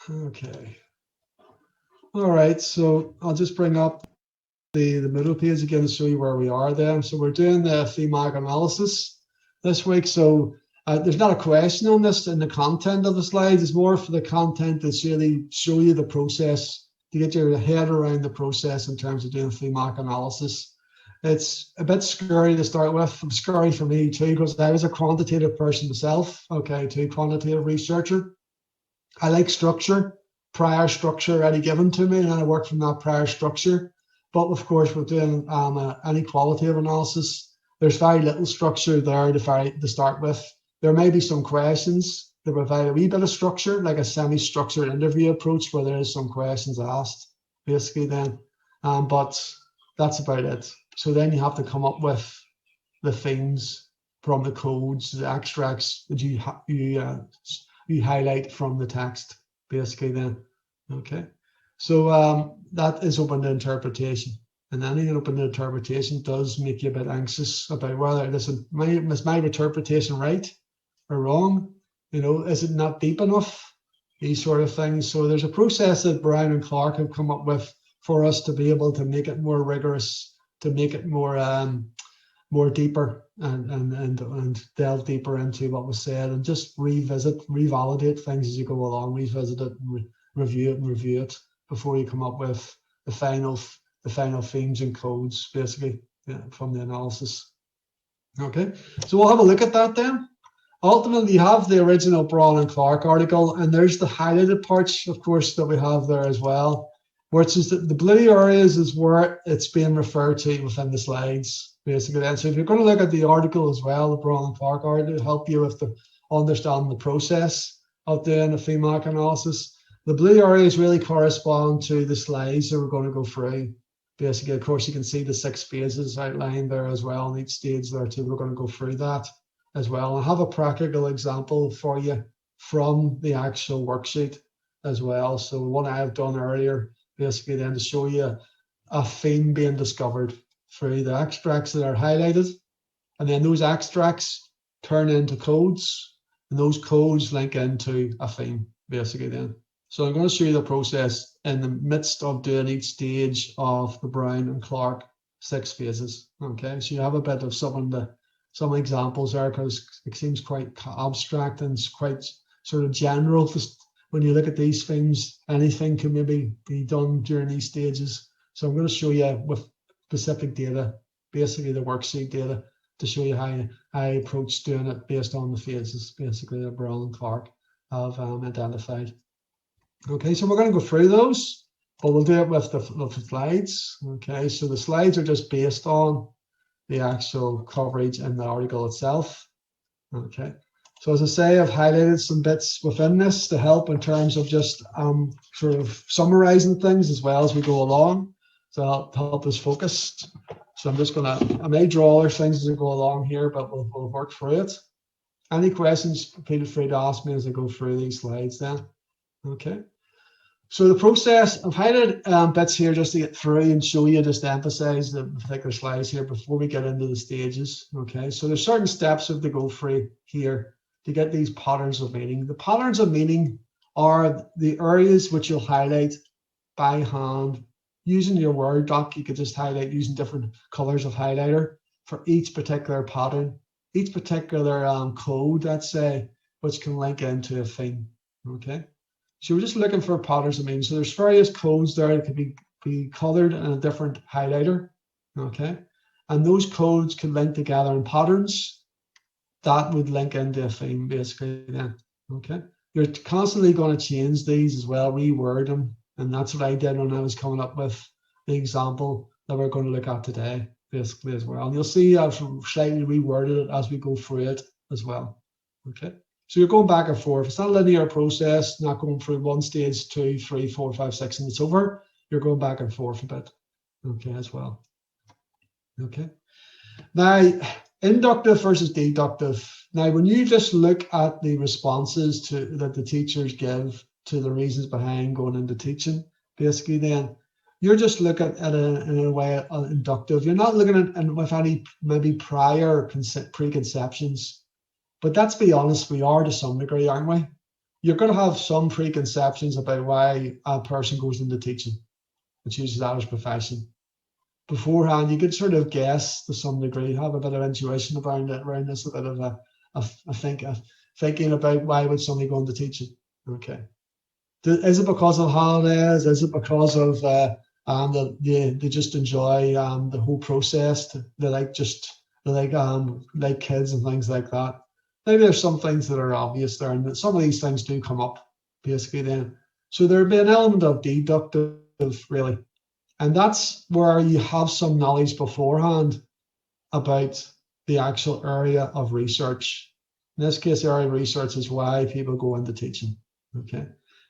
Okay. All right. So I'll just bring up the middle page again to show you where we are then. So we're doing the thematic analysis this week. So there's not a question on this in the content of the slides. It's more for the content that's really show you the process, to get your head around the process in terms of doing thematic analysis. It's a bit scary to start with. It's scary for me too, because I was a quantitative person myself, okay, too, quantitative researcher. I like structure, prior structure already given to me, and then I work from that prior structure. But of course, we're doing any qualitative analysis. There's very little structure there to start with. There may be some questions that provide a wee bit of structure, like a semi-structured interview approach where there is some questions asked, basically then. But that's about it. So then you have to come up with the themes from the codes, the extracts that you highlight from the text, basically then. Okay. So that is open to interpretation. And anything open to interpretation does make you a bit anxious about whether is my interpretation right or wrong? You know, is it not deep enough? These sort of things. So there's a process that Brown and Clark have come up with for us to be able to make it more rigorous, to make it more deeper and delve deeper into what was said, and just revalidate things as you go along, revisit it, and review it before you come up with the final themes and codes, basically, from the analysis. Okay, so we'll have a look at that then. Ultimately, you have the original Braun and Clark article, and there's the highlighted parts, of course, that we have there as well, which is the blue areas is where it's being referred to within the slides, basically. And so if you're going to look at the article as well, the Braun and Clark article, it'll help you with understanding the process of doing a thematic analysis. The blue areas really correspond to the slides that we're going to go through. Basically, of course, you can see the 6 phases outlined there as well on each stage there too. We're going to go through that as well. I have a practical example for you from the actual worksheet as well. So what I have done earlier, basically then to show you a theme being discovered through the extracts that are highlighted. And then those extracts turn into codes, and those codes link into a theme, basically then. So I'm going to show you the process in the midst of doing each stage of the Brown and Clark 6 phases. Okay, so you have a bit of some examples there, because it seems quite abstract and it's quite sort of general. Just when you look at these things, anything can maybe be done during these stages. So I'm going to show you with specific data, basically the worksheet data, to show you how I approach doing it based on the phases, basically, that Brown and Clark have identified. Okay, so we're going to go through those, but we'll do it with the slides. Okay, so the slides are just based on the actual coverage in the article itself. Okay, so as I say, I've highlighted some bits within this to help in terms of just sort of summarizing things as well as we go along, to help us focus. So I'm just I may draw other things as we go along here, but we'll work through it. Any questions, feel free to ask me as I go through these slides then. Okay. So the process, I've highlighted bits here just to get through and show you, just to emphasize the particular slides here before we get into the stages. Okay, so there's certain steps we have to go through here to get these patterns of meaning. The patterns of meaning are the areas which you'll highlight by hand using your Word doc. You could just highlight using different colors of highlighter for each particular pattern, each particular code, let's say, which can link into a theme. Okay. So we're just looking for patterns of meaning. So there's various codes there that could be colored in a different highlighter, okay? And those codes can link together in patterns that would link into a theme, basically then, okay? You're constantly going to change these as well, reword them, and that's what I did when I was coming up with the example that we're going to look at today, basically as well. And you'll see I've slightly reworded it as we go through it as well, okay? So you're going back and forth. It's not a linear process, not going through 1 stage, 2, 3, 4, 5, 6, and it's over. You're going back and forth a bit, okay, as well. Okay. Now, inductive versus deductive. Now, when you just look at the responses that the teachers give to the reasons behind going into teaching, basically then, you're just looking at it in a way inductive. You're not looking at it with any maybe prior preconceptions. But let's be honest, we are to some degree, aren't we? you're going to have some preconceptions about why a person goes into teaching and chooses that as profession. Beforehand, you could sort of guess to some degree, have a bit of intuition around this, a bit of thinking about why would somebody go into teaching. Okay. Is it because of holidays? Is it because of they just enjoy the whole process? They like kids and things like that. Maybe there's some things that are obvious there, and some of these things do come up basically then. So there'd be an element of deductive really, and that's where you have some knowledge beforehand about the actual area of research. In this case, the area of research is why people go into teaching. Okay.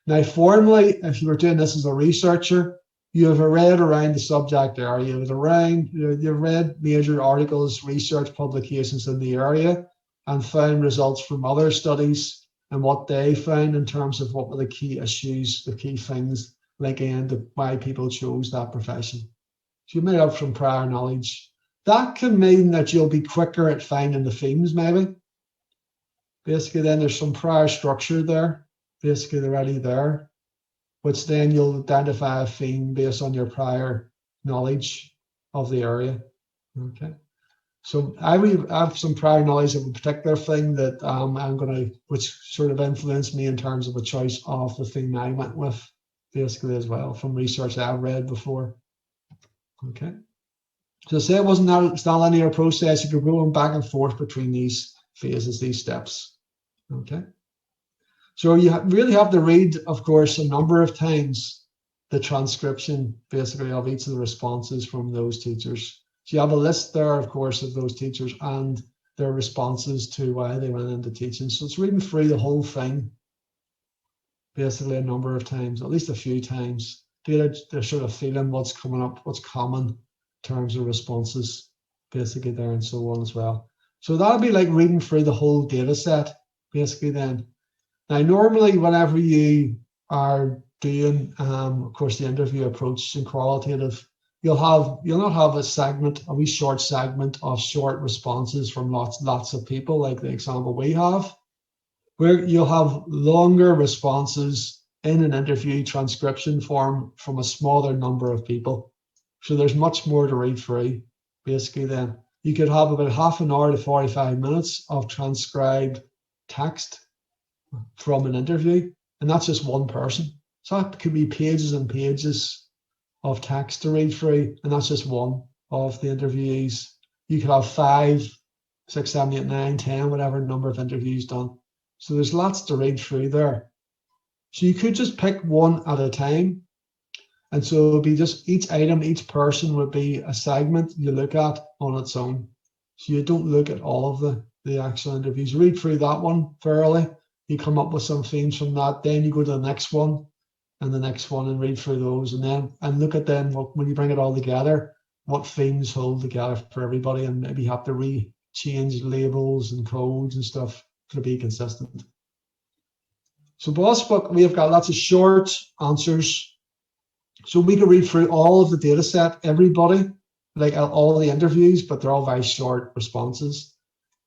Now, formally, if you were doing this as a researcher, you have read around the subject area. You've read major articles, research publications in the area, and found results from other studies and what they found in terms of what were the key issues, the key things, like and why people chose that profession. So you made up from prior knowledge. That can mean that you'll be quicker at finding the themes, maybe. Basically, then there's some prior structure there. Basically, they're already there, which then you'll identify a theme based on your prior knowledge of the area. Okay. So I have some prior knowledge of a particular thing that which sort of influenced me in terms of a choice of the theme I went with, basically as well, from research I've read before. Okay. So say it's not a linear process. You're going back and forth between these phases, these steps. Okay. So you really have to read, of course, a number of times the transcription, basically, of each of the responses from those teachers. So you have a list there, of course, of those teachers and their responses to why they went into teaching. So it's reading through the whole thing, basically, a number of times, at least a few times, to get a sort of feeling what's coming up, what's common in terms of responses, basically there and so on as well. So that'll be like reading through the whole data set, basically then. Now, normally, whenever you are doing, of course, the interview approach in qualitative, you'll not have a wee short segment of short responses from lots of people, like the example we have, where you'll have longer responses in an interview transcription form from a smaller number of people. So there's much more to read through, basically then. You could have about half an hour to 45 minutes of transcribed text from an interview, and that's just one person. So that could be pages and pages of text to read through, and that's just one of the interviewees. You could have 5, 6, 7, 8, 9, 10, whatever number of interviews done. So there's lots to read through there. So you could just pick one at a time, and so it would be just each item, each person would be a segment you look at on its own. So you don't look at all of the actual interviews. Read through that one thoroughly. You come up with some themes from that. Then you go to the next one and the next one and read through those, and look at them when you bring it all together, what themes hold together for everybody, and maybe have to change labels and codes and stuff to be consistent. So Boss Book, we have got lots of short answers. So we can read through all of the data set, everybody, like all the interviews, but they're all very short responses.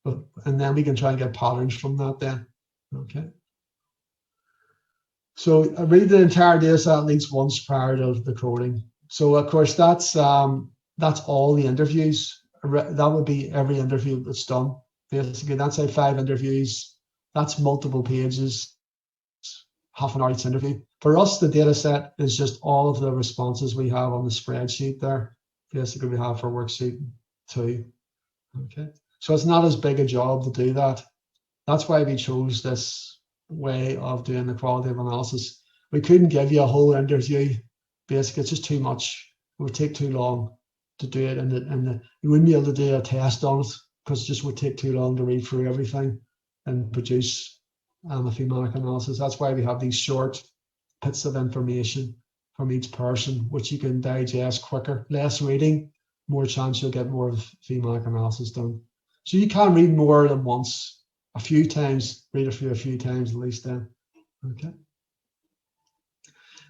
And then we can try and get patterns from that then. Okay. So I read the entire data set at least once prior to the coding. So of course that's all the interviews. That would be every interview that's done. Basically, that's like 5 interviews. That's multiple pages, half an hour each interview. For us, the data set is just all of the responses we have on the spreadsheet there. Basically, we have for worksheet 2. Okay. So it's not as big a job to do that. That's why we chose this way of doing the qualitative analysis. We couldn't give you a whole interview. Basically, it's just too much. It would take too long to do it, and you wouldn't be able to do a test on it because it just would take too long to read through everything and produce a thematic analysis. That's why we have these short bits of information from each person, which you can digest quicker. Less reading, more chance you'll get more of thematic analysis done. So you can read more than once. A few times, read it through a few times at least then. Okay.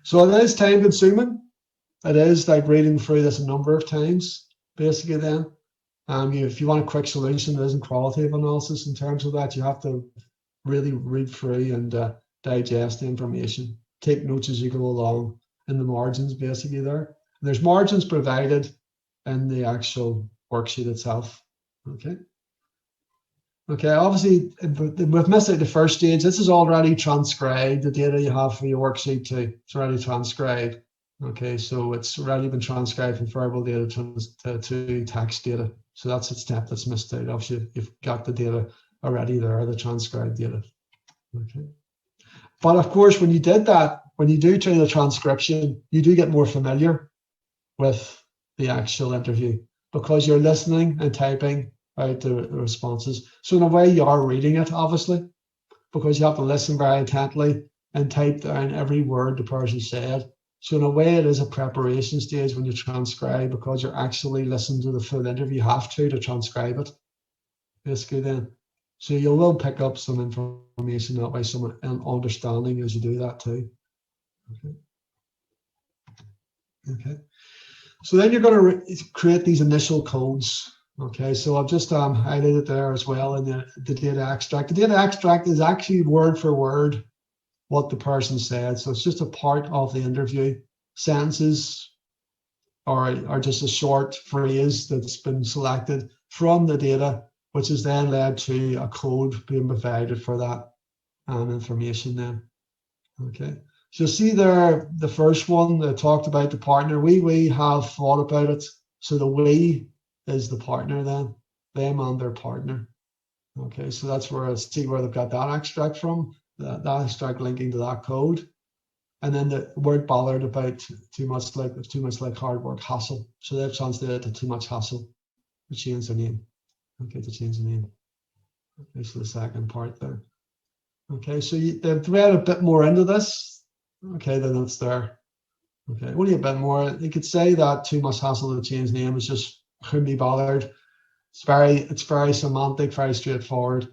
So it is time consuming. It is like reading through this a number of times, basically then. If you want a quick solution, there isn't qualitative analysis in terms of that. You have to really read through and digest the information, take notes as you go along in the margins basically there. And there's margins provided in the actual worksheet itself. Okay. Okay, obviously we've missed out the first stage. This is already transcribed. The data you have for your worksheet too, it's already transcribed. Okay, so it's already been transcribed from verbal data to text data. So that's a step that's missed out. Obviously, you've got the data already there, the transcribed data. Okay. But of course, when you did that, when you do the transcription, you do get more familiar with the actual interview because you're listening and typing out the responses. So in a way, you are reading it, obviously, because you have to listen very intently and type down every word the person said. So in a way, it is a preparation stage when you transcribe because you're actually listening to the full interview. You have to transcribe it, basically then. So you will pick up some information that way, some understanding as you do that too. Okay. Okay. So then you're going to create these initial codes. Okay, so I've just highlighted there as well in the data extract. The data extract is actually word for word what the person said. So it's just a part of the interview. Sentences are just a short phrase that's been selected from the data, which has then led to a code being provided for that information then. Okay, so see there, the first one that talked about the partner, we have thought about it. So the we is the partner then, them and their partner. Okay, so that's where I see where they've got that extract from, that extract linking to that code. And then the word bothered about too much like hard work, hassle. So they've translated to too much hassle to change their name. Okay, to change the name. Okay, so the second part there. Okay, so they've read a bit more into this. Okay, then it's there. Okay, only a bit more. You could say that too much hassle to change name is just couldn't be bothered. It's very semantic, very straightforward.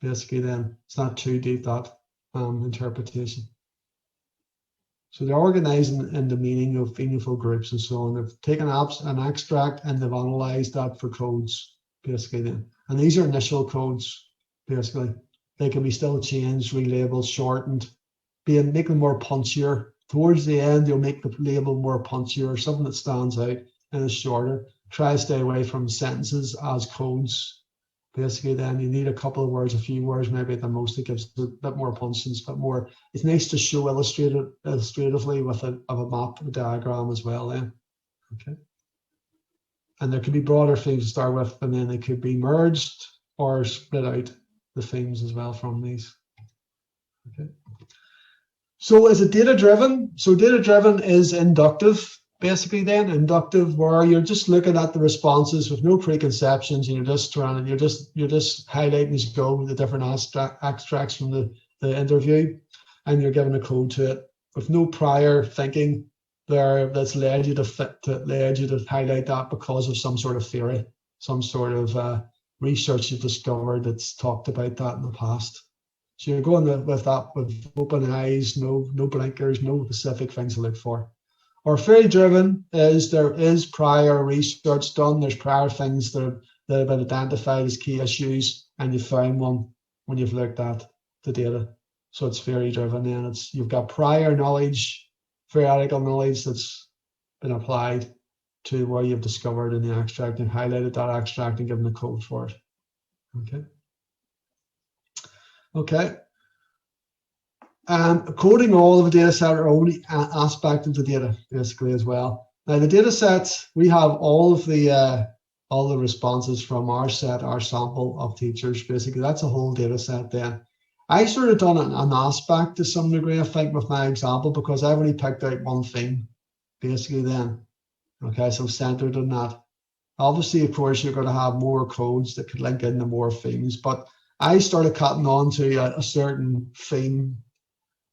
Basically, then it's not too deep, that interpretation. So they're organizing in the meaning of meaningful groups and so on. They've taken an extract and they've analyzed that for codes, basically then. And these are initial codes, basically. They can be still changed, relabeled, shortened, make them more punchier. Towards the end, you'll make the label more punchier, something that stands out and is shorter. Try to stay away from sentences as codes. Basically, then you need a couple of words, a few words, maybe at the most. It gives a bit more punch and a bit more. It's nice to show illustratively with a map, a diagram as well. Then, okay. And there could be broader themes to start with, and then they could be merged or split out the themes as well from these. Okay. So is it data driven? So data driven is inductive. Basically then inductive, where you're just looking at the responses with no preconceptions and you're just highlighting as you go the different extracts from the interview, and you're giving a code to it with no prior thinking there that's led you to highlight that because of some sort of theory, some sort of research you've discovered that's talked about that in the past. So you're going with that with open eyes, no blinkers, no specific things to look for. Or theory driven is there is prior research done, there's prior things that have been identified as key issues, and you found one when you've looked at the data. So it's theory driven, and you've got prior knowledge, theoretical knowledge that's been applied to where you've discovered in the extract and highlighted that extract and given the code for it. Okay. Okay. Coding all of the data set are only an aspect of the data, basically, as well. Now, the data sets, we have all the responses from our sample of teachers. Basically, that's a whole data set then. I sort of done an aspect to some degree, I think, with my example, because I've only picked out one thing, basically then. Okay, so centered on that. Obviously, of course, you're going to have more codes that could link into more themes, but I started cutting on to a certain theme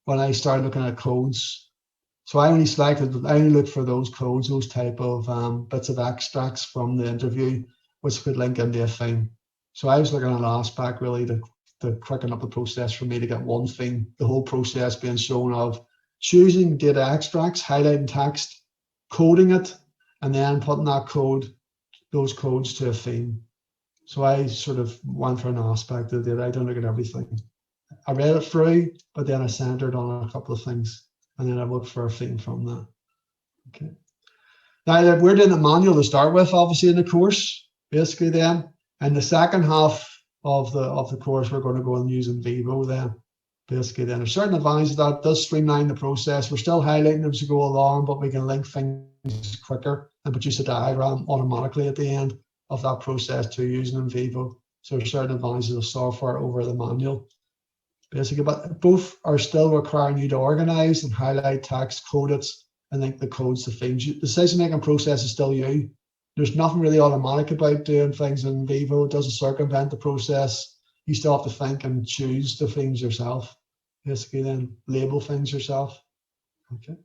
when I started looking at codes. So I only looked for those codes, those type of bits of extracts from the interview, which could link into a theme. So I was looking at an aspect really to quicken up the process for me to get one thing, the whole process being shown of choosing data extracts, highlighting text, coding it, and then putting those codes to a theme. So I sort of went for an aspect of it. I don't look at everything. I read it through, but then I centered on a couple of things, and then I looked for a theme from that. Okay. Now we're doing a manual to start with, obviously in the course, basically then, and the second half of the course we're going to go and use in vivo then, basically then. There's certain advantages that does streamline the process. We're still highlighting them as we go along, but we can link things quicker and produce a diagram automatically at the end of that process to using in vivo. So there's certain advantages of software over the manual, basically, but both are still requiring you to organize and highlight text, code it, and link the codes to things. The decision-making process is still you. There's nothing really automatic about doing things in vivo. It doesn't circumvent the process. You still have to think and choose the things yourself, basically then label things yourself. Okay.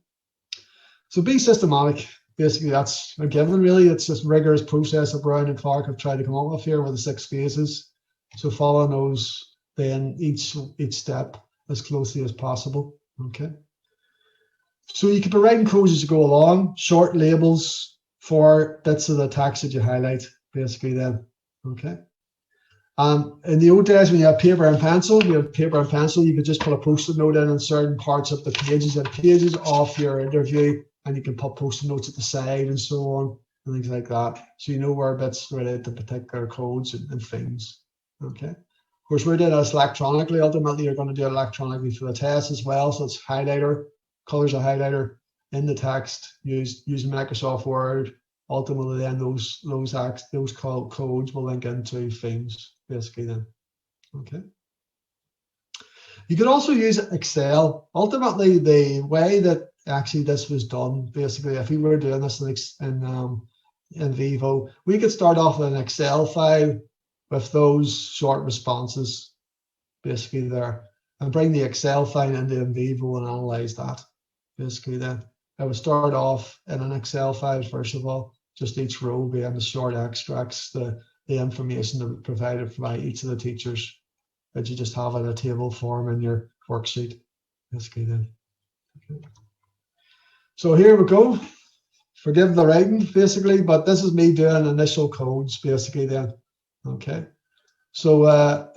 So be systematic. Basically, that's a given, really. It's this rigorous process that Brown and Clark have tried to come up with here with the 6 phases. So follow those then each step as closely as possible. Okay. So you can be writing codes as you go along, short labels for bits of the text that you highlight, basically then. Okay. In the old days, when you have paper and pencil, you could just put a post-it note in certain parts of the pages and pages of your interview, and you can put post-it notes at the side and so on, and things like that. So you know where bits relate to particular codes and things. Okay. Of course, we're doing this electronically. Ultimately, you're going to do it electronically for the test as well. So it's highlighter, colors a highlighter in the text using Microsoft Word. Ultimately, then those codes will link into things, basically then. Okay. You could also use Excel. Ultimately, the way that actually this was done, basically, if we were doing this in vivo, we could start off with an Excel file with those short responses, basically there, and bring the Excel file into in vivo and analyze that, basically then. I would start off in an Excel file, first of all, just each row being the short extracts, the information that was provided by each of the teachers that you just have in a table form in your worksheet, basically then. Okay. So here we go. Forgive the writing, basically, but this is me doing initial codes, basically then. Okay. So,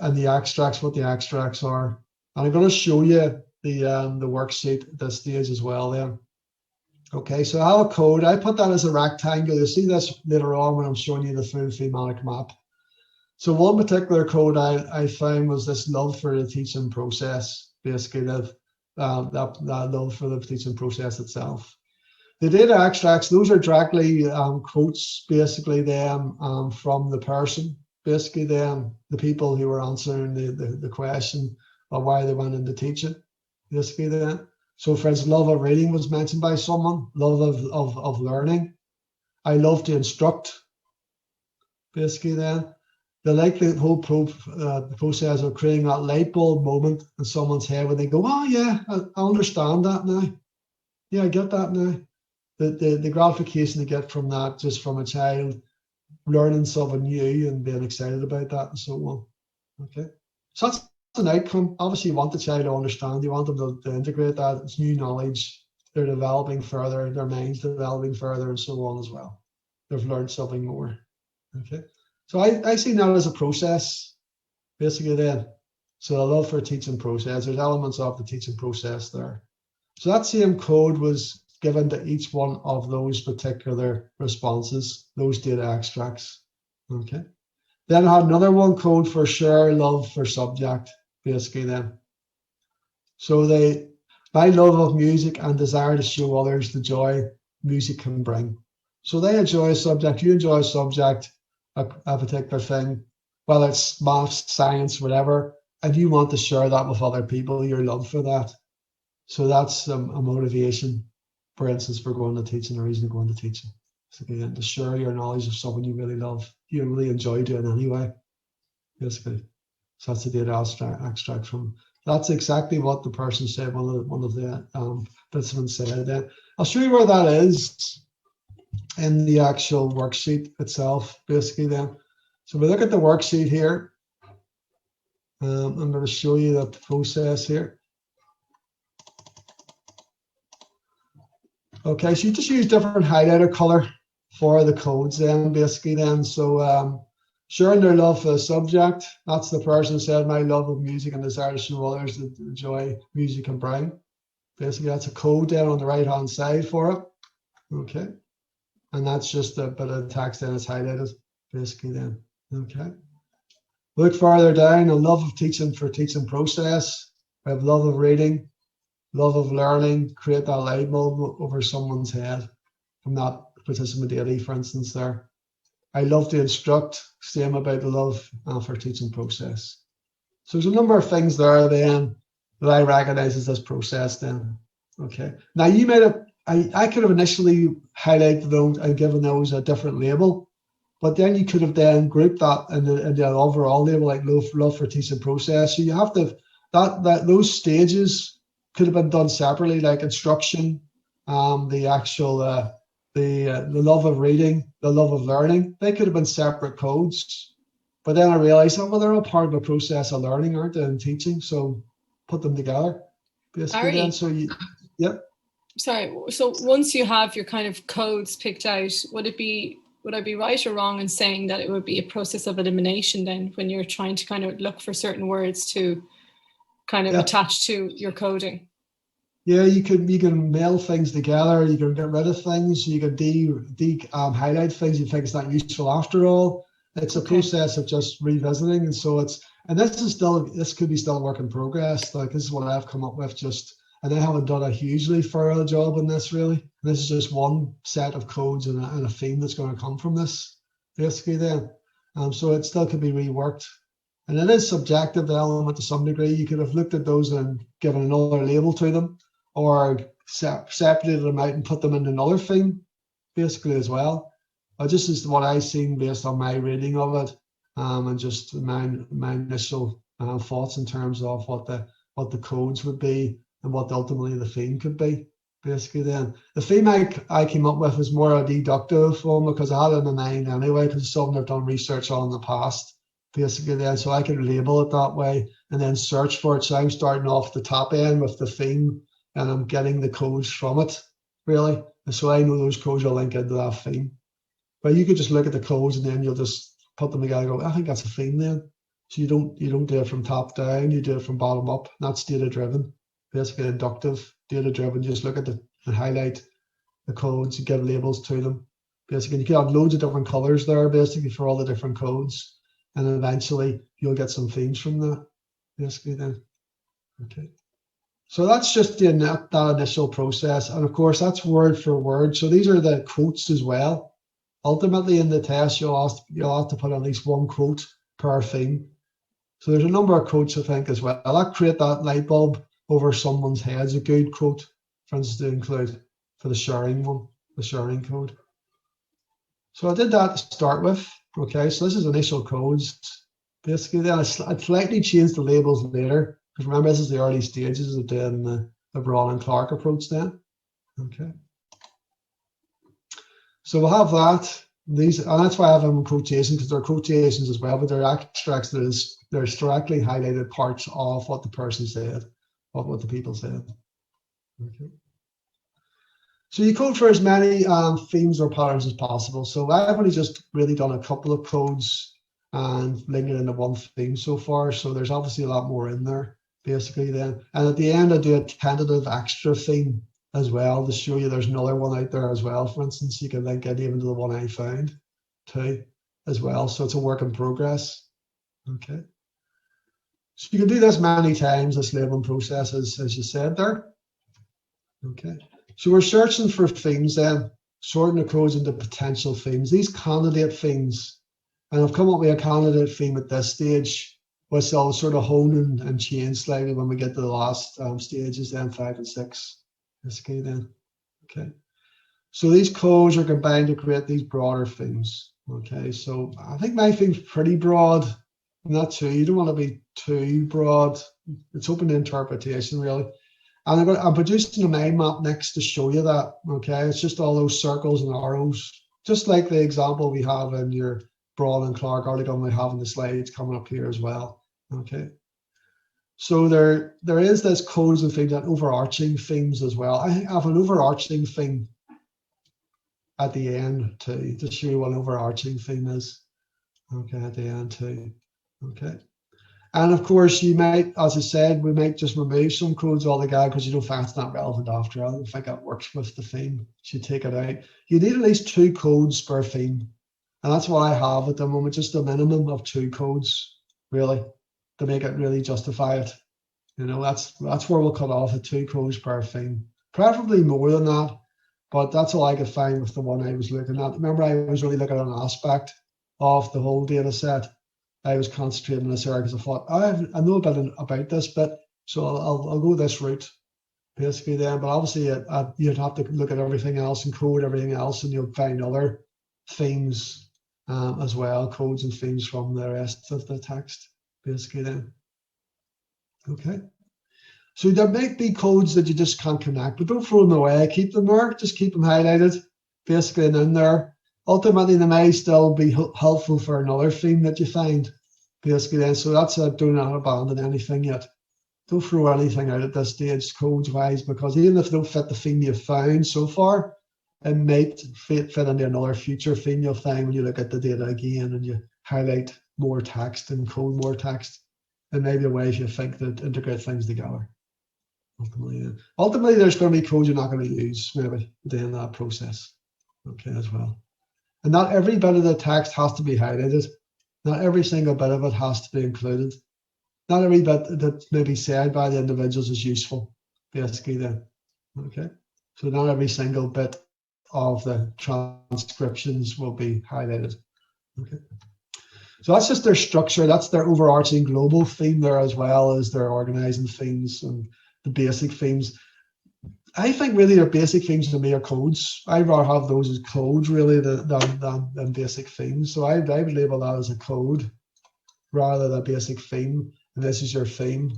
and the extracts, what the extracts are. And I'm going to show you the worksheet at this stage as well then. Okay, so I have a code. I put that as a rectangle. You'll see this later on when I'm showing you the full thematic map. So one particular code I found was this love for the teaching process, basically that love for the teaching process itself. The data extracts, those are directly quotes, basically then from the person, basically then the people who were answering the question of why they went into teaching, basically then. So for instance, love of reading was mentioned by someone, love of learning. I love to instruct, basically then. They like the whole process of creating that light bulb moment in someone's head when they go, oh yeah, I understand that now. Yeah, I get that now. The gratification they get from that, just from a child learning something new and being excited about that and so on. Okay, so that's an outcome. Obviously, you want the child to understand. You want them to integrate that. It's new knowledge. They're developing further. Their mind's developing further and so on as well. They've learned something more. Okay, so I see that as a process, basically then. So the love for a teaching process. There's elements of the teaching process there. So that same code was given to each one of those particular responses, those data extracts. Okay. Then I had another one code for share love for subject, basically then. So my love of music and desire to show others the joy music can bring. So they enjoy a subject, you enjoy a subject, a particular thing, whether it's maths, science, whatever, and you want to share that with other people, your love for that. So that's a motivation, for instance, for going to teaching, a reason to go into teaching. So again, to share your knowledge of something you really love, you really enjoy doing anyway, basically. So that's the data extract from. That's exactly what the person said, one of the participants said. Then I'll show you where that is in the actual worksheet itself, basically then. So we look at the worksheet here. I'm going to show you the process here. Okay, so you just use different highlighter color for the codes then, basically then. So Sharing their love for the subject. That's the person who said, my love of music and desire to show others the joy music can bring. Basically, that's a code down on the right-hand side for it. Okay. And that's just a bit of text then it's highlighted, basically then. Okay. Look further down, a love of teaching for teaching process. We have love of reading, love of learning, create that light bulb over someone's head from that participant daily, for instance, there. I love to instruct, same about the love for teaching process. So there's a number of things there then that I recognize as this process then. Okay. Now you might have, I could have initially highlighted those and given those a different label, but then you could have then grouped that in the overall label, like love for teaching process. So you have to, those stages could have been done separately, like instruction, the actual, the love of reading, the love of learning. They could have been separate codes. But then I realized, oh, well, they're all part of the process of learning, aren't they, and teaching? So put them together, basically. Then, so you, yep. Sorry. So once you have your kind of codes picked out, would I be right or wrong in saying that it would be a process of elimination then, when you're trying to kind of look for certain words to kind of attach to your coding? Yeah, you can meld things together. You can get rid of things. You can highlight things you think is not useful after all. It's a process of just revisiting, and so this could be still a work in progress. Like, this is what I've come up with, and I haven't done a hugely thorough job on this really. This is just one set of codes and a theme that's going to come from this, basically then. So it still could be reworked. And it is subjective, the element, to some degree. You could have looked at those and given another label to them, or separated them out and put them in another theme, basically, as well. Just as what I've seen based on my reading of it, and just my initial thoughts in terms of what the codes would be and what ultimately the theme could be, basically then. The theme I came up with is more a deductive one, because I had it in the mind anyway, because it's something I've done research on in the past, basically then, so I could label it that way and then search for it. So I'm starting off the top end with the theme, and I'm getting the codes from it, really. And so I know those codes will link into that theme. But you could just look at the codes and then you'll just put them together and go, I think that's a theme then. So you don't do it from top down, you do it from bottom up. That's data driven, basically inductive, data driven. You just look at and highlight the codes and give labels to them. Basically, you can have loads of different colors there, basically, for all the different codes. And then eventually you'll get some themes from that, basically then. Okay. So that's just that initial process. And of course, that's word for word. So these are the quotes as well. Ultimately, in the test, you'll have to put at least one quote per theme. So there's a number of quotes, I think, as well. That create that light bulb over someone's head is a good quote, for instance, to include for the sharing one, the sharing code. So I did that to start with. Okay, so this is initial codes. Basically, then I slightly changed the labels later, because remember, this is the early stages of doing the Braun and Clark approach then. Okay. So we'll have that. And that's why I have them in quotations, because they're quotations as well, but they're extracts. There's directly highlighted parts of what the person said, of what the people said. Okay. So you code for as many themes or patterns as possible. So I've only just really done a couple of codes and linked it into one theme so far. So there's obviously a lot more in there, basically then. And at the end, I do a tentative extra theme as well to show you there's another one out there as well. For instance, you can link it even to the one I found too as well. So it's a work in progress. Okay. So you can do this many times, this labeling process, as you said there. Okay. So we're searching for themes then, sorting the codes into potential themes. These candidate themes, and I've come up with a candidate theme at this stage, which I'll sort of hone and change slightly when we get to the last stages then, 5 and 6. Okay then. Okay. So these codes are combined to create these broader themes. Okay. So I think my theme's pretty broad. Not too. You don't want to be too broad. It's open to interpretation, really. And I'm producing a mind map next to show you that. Okay. It's just all those circles and arrows, just like the example we have in your Braun and Clark article we have in the slides coming up here as well. Okay. So there is this codes and themes and overarching themes as well. I have an overarching theme at the end to show you what an overarching theme is. Okay, at the end too. Okay. And of course, you might, as I said, we might just remove some codes altogether because you don't find it's not relevant after all. I don't think that works with the theme. So you take it out. You need at least 2 codes per theme. And that's what I have at the moment, just a minimum of 2 codes, really, to make it really justify it. You know, that's where we'll cut off at 2 codes per theme. Preferably more than that, but that's all I could find with the one I was looking at. Remember, I was really looking at an aspect of the whole data set. I was concentrating on this area because I thought, I know about this bit, so I'll go this route basically then. But obviously, you'd have to look at everything else and code everything else, and you'll find other themes as well, codes and themes from the rest of the text basically then. Okay. So there might be codes that you just can't connect, but don't throw them away. Keep them there. Just keep them highlighted basically and in there. Ultimately, they may still be helpful for another theme that you find, basically then. So that's do not abandon anything yet. Don't throw anything out at this stage, codes-wise, because even if they don't fit the theme you've found so far, it might fit into another future theme you'll find when you look at the data again and you highlight more text and code more text. And maybe a way if you think that integrate things together. Ultimately, there's going to be codes you're not going to use maybe in that process. Okay, as well. And not every bit of the text has to be highlighted. Not every single bit of it has to be included. Not every bit that may be said by the individuals is useful, basically then. Okay. So not every single bit of the transcriptions will be highlighted. Okay. So that's just their structure. That's their overarching global theme there, as well as their organizing themes and the basic themes. I think really their basic themes to me are codes. I'd rather have those as codes really than basic themes. So I would label that as a code rather than a basic theme. And this is your theme.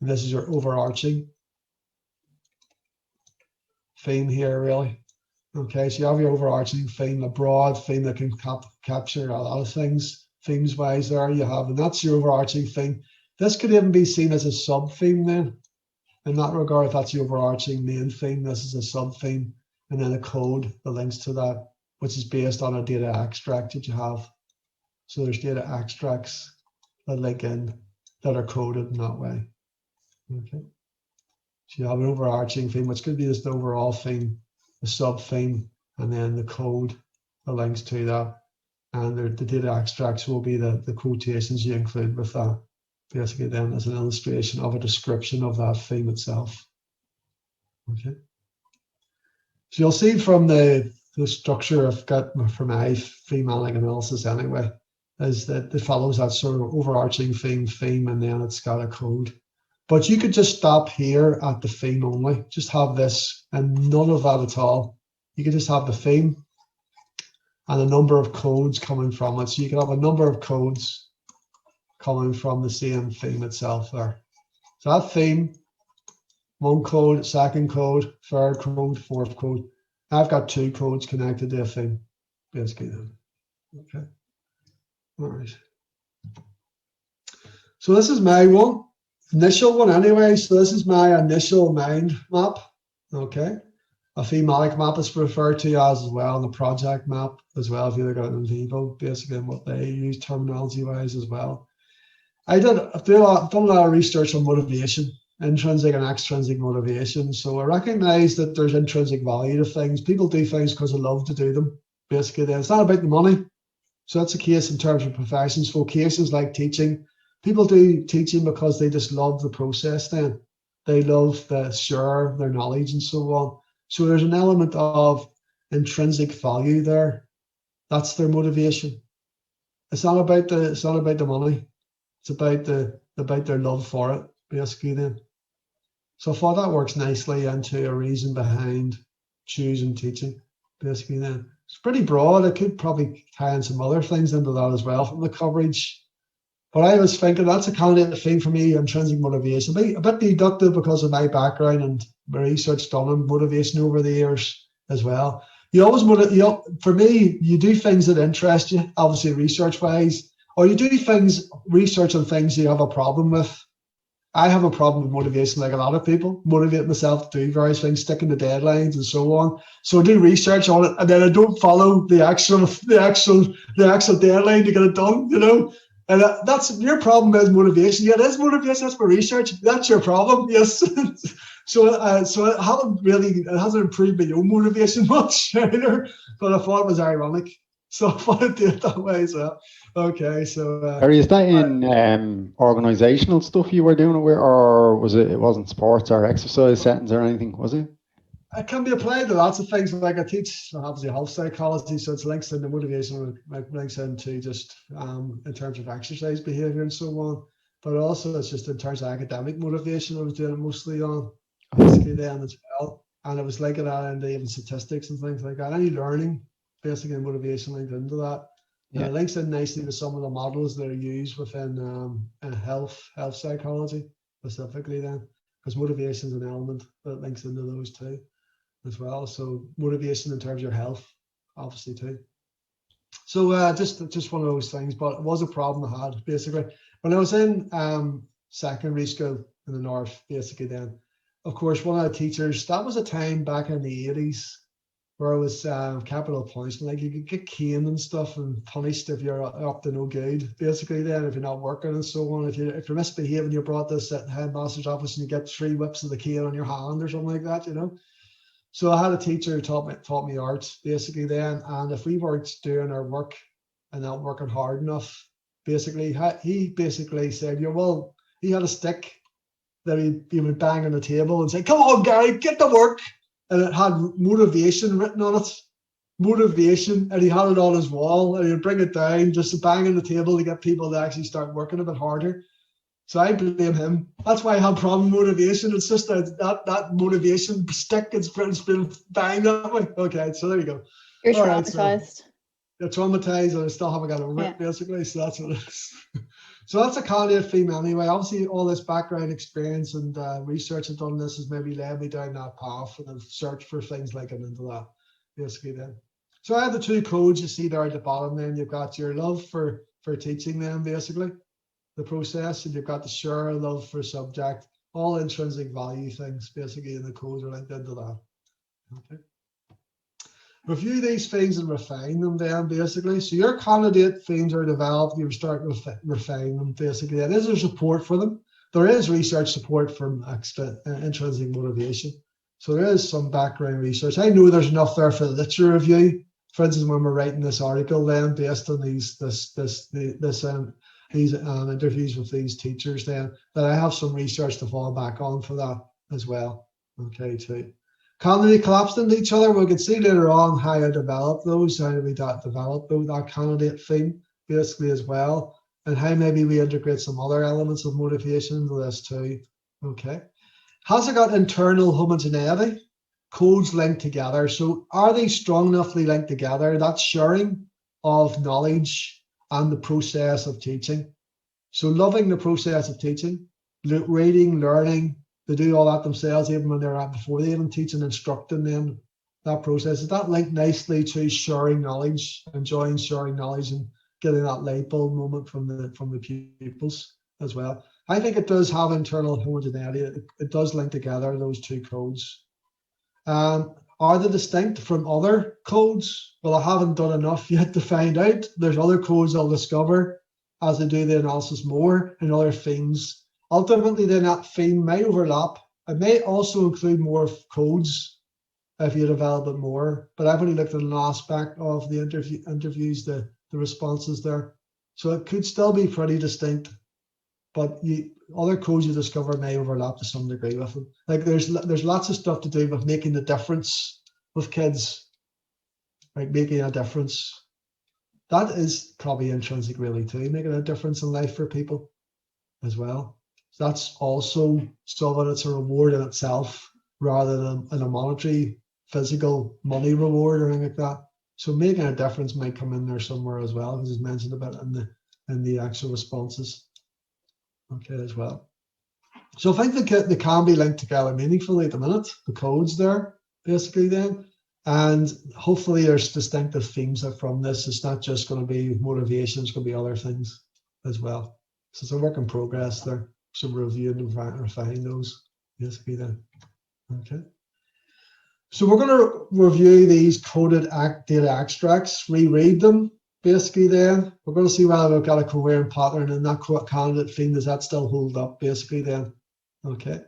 And this is your overarching theme here, really. Okay, so you have your overarching theme, a broad theme that can capture a lot of things, themes-wise there you have, and that's your overarching theme. This could even be seen as a sub-theme then. In that regard, if that's the overarching main theme, this is a sub-theme, and then a code that links to that, which is based on a data extract that you have. So there's data extracts that link in that are coded in that way. Okay. So you have an overarching theme, which could be just the overall theme, the sub-theme, and then the code that links to that. And the data extracts will be the quotations you include with that. Basically then as an illustration of a description of that theme itself. Okay. So you'll see from the structure I've got for my thematic analysis anyway, is that it follows that sort of overarching theme, and then it's got a code. But you could just stop here at the theme only, just have this and none of that at all. You could just have the theme and a number of codes coming from it. So you can have a number of codes coming from the same theme itself there. So that theme, one code, second code, third code, fourth code. I've got 2 codes connected to a theme, basically then. Okay. All right. So this is my initial one anyway. So this is my initial mind map. Okay. A thematic map is referred to as well, and the project map as well, if you look at it in Vivo, basically, and what they use terminology-wise as well. I've done a lot of research on motivation, intrinsic and extrinsic motivation. So I recognize that there's intrinsic value to things. People do things because they love to do them. Basically, then it's not about the money. So that's a case in terms of professions. Vocations like teaching, people do teaching because they just love the process. Then they love to share their knowledge and so on. So there's an element of intrinsic value there. That's their motivation. It's not about the money. It's about their love for it, basically then. So I thought that works nicely into a reason behind choosing teaching, basically then. It's pretty broad. I could probably tie in some other things into that as well from the coverage. But I was thinking that's a candidate thing for me, intrinsic motivation. A bit deductive because of my background and my research done on motivation over the years as well. For me, you do things that interest you, obviously research-wise, or you do research on things you have a problem with, I have a problem with motivation, like a lot of people. Motivate myself to do various things, sticking to deadlines and so on. So I do research on it, and then I don't follow the actual deadline to get it done. You know, and that's your problem is motivation. Yeah, it is motivation. That's my research. That's your problem. Yes. So it hasn't improved my own motivation much either. But I thought it was ironic, so I thought I'd do it that way as well. Okay, so. Harry, is that in organizational stuff you were doing it with, or was it? It wasn't sports or exercise settings or anything, was it? It can be applied to lots of things. Like I teach obviously health psychology, so it's links into motivation, links into just in terms of exercise behavior and so on. But also it's just in terms of academic motivation. I was doing it mostly on basically then as well, and it was linking that into even statistics and things like that. Any learning, basically motivation linked into that. Yeah. It links in nicely to some of the models that are used within health psychology specifically then, because motivation is an element that links into those too as well. So motivation in terms of your health, obviously too. So just one of those things, but it was a problem I had basically. When I was in secondary school in the north, basically then, of course, one of the teachers, that was a time back in the 80s, where it was capital punishment, like you could get caned and stuff and punished if you're up to no good, basically then, if you're not working and so on. If you're misbehaving, you're brought to the headmaster's office and you get 3 whips of the cane on your hand or something like that, you know. So I had a teacher who taught me art, basically then, and if we weren't doing our work and not working hard enough, basically, he basically said, yeah, well, he had a stick that he would bang on the table and say, come on, Gary, get to work. And it had motivation written on it. Motivation. And he had it on his wall. And he'd bring it down just to bang on the table to get people to actually start working a bit harder. So I blame him. That's why I have problem with motivation. It's just that motivation stick, it's been banged that way. Okay, so there you go. You're traumatized. You're traumatized and I still haven't got over it, basically. So that's what it is. So that's a candidate theme anyway. Obviously, all this background experience and research I've done this has maybe led me down that path, and I've searched for things like it into that, basically then. So I have the 2 codes you see there at the bottom. Then you've got your love for teaching them, basically, the process, and you've got the share love for subject, all intrinsic value things, basically, and the codes are linked into that. Okay. Review these things and refine them then, basically. So your candidate themes are developed, you start to refine them, basically. And is there support for them? There is research support from intrinsic motivation. So there is some background research. I know there's enough there for the literature review. For instance, when we're writing this article then, based on these interviews with these teachers then, that I have some research to fall back on for that as well. Okay, too. Candidate collapsed into each other. We can see later on how I developed those, how we developed that candidate theme basically as well, and how maybe we integrate some other elements of motivation into this too. Okay. Has it got internal homogeneity? Codes linked together. So are they strong enoughly linked together? That sharing of knowledge and the process of teaching. So loving the process of teaching, reading, learning, they do all that themselves, even when they're before they even teach and instructing them that process. Is that linked nicely to sharing knowledge, enjoying sharing knowledge and getting that light bulb moment from the pupils as well? I think it does have internal homogeneity. It does link together those 2 codes. Are they distinct from other codes? Well, I haven't done enough yet to find out. There's other codes I'll discover as I do the analysis more and other themes. Ultimately, then that theme may overlap. It may also include more codes if you develop it more, but I've only looked at an aspect of the interviews, the responses there. So it could still be pretty distinct, but other codes you discover may overlap to some degree with them. Like there's lots of stuff to do with making the difference with kids, like making a difference. That is probably intrinsic really too, making a difference in life for people as well. So that's also something that's a reward in itself rather than a monetary, physical money reward or anything like that. So making a difference might come in there somewhere as well, because it's mentioned about in the actual responses. Okay, as well. So I think they can be linked together meaningfully at the minute, the codes there, basically then. And hopefully there's distinctive themes from this. It's not just going to be motivation, it's going to be other things as well. So it's a work in progress there. some review and refine those, basically then. Okay. So we're going to review these coded data extracts, reread them, basically then. We're going to see whether we've got a coherent pattern and that candidate theme, does that still hold up, basically then? Okay.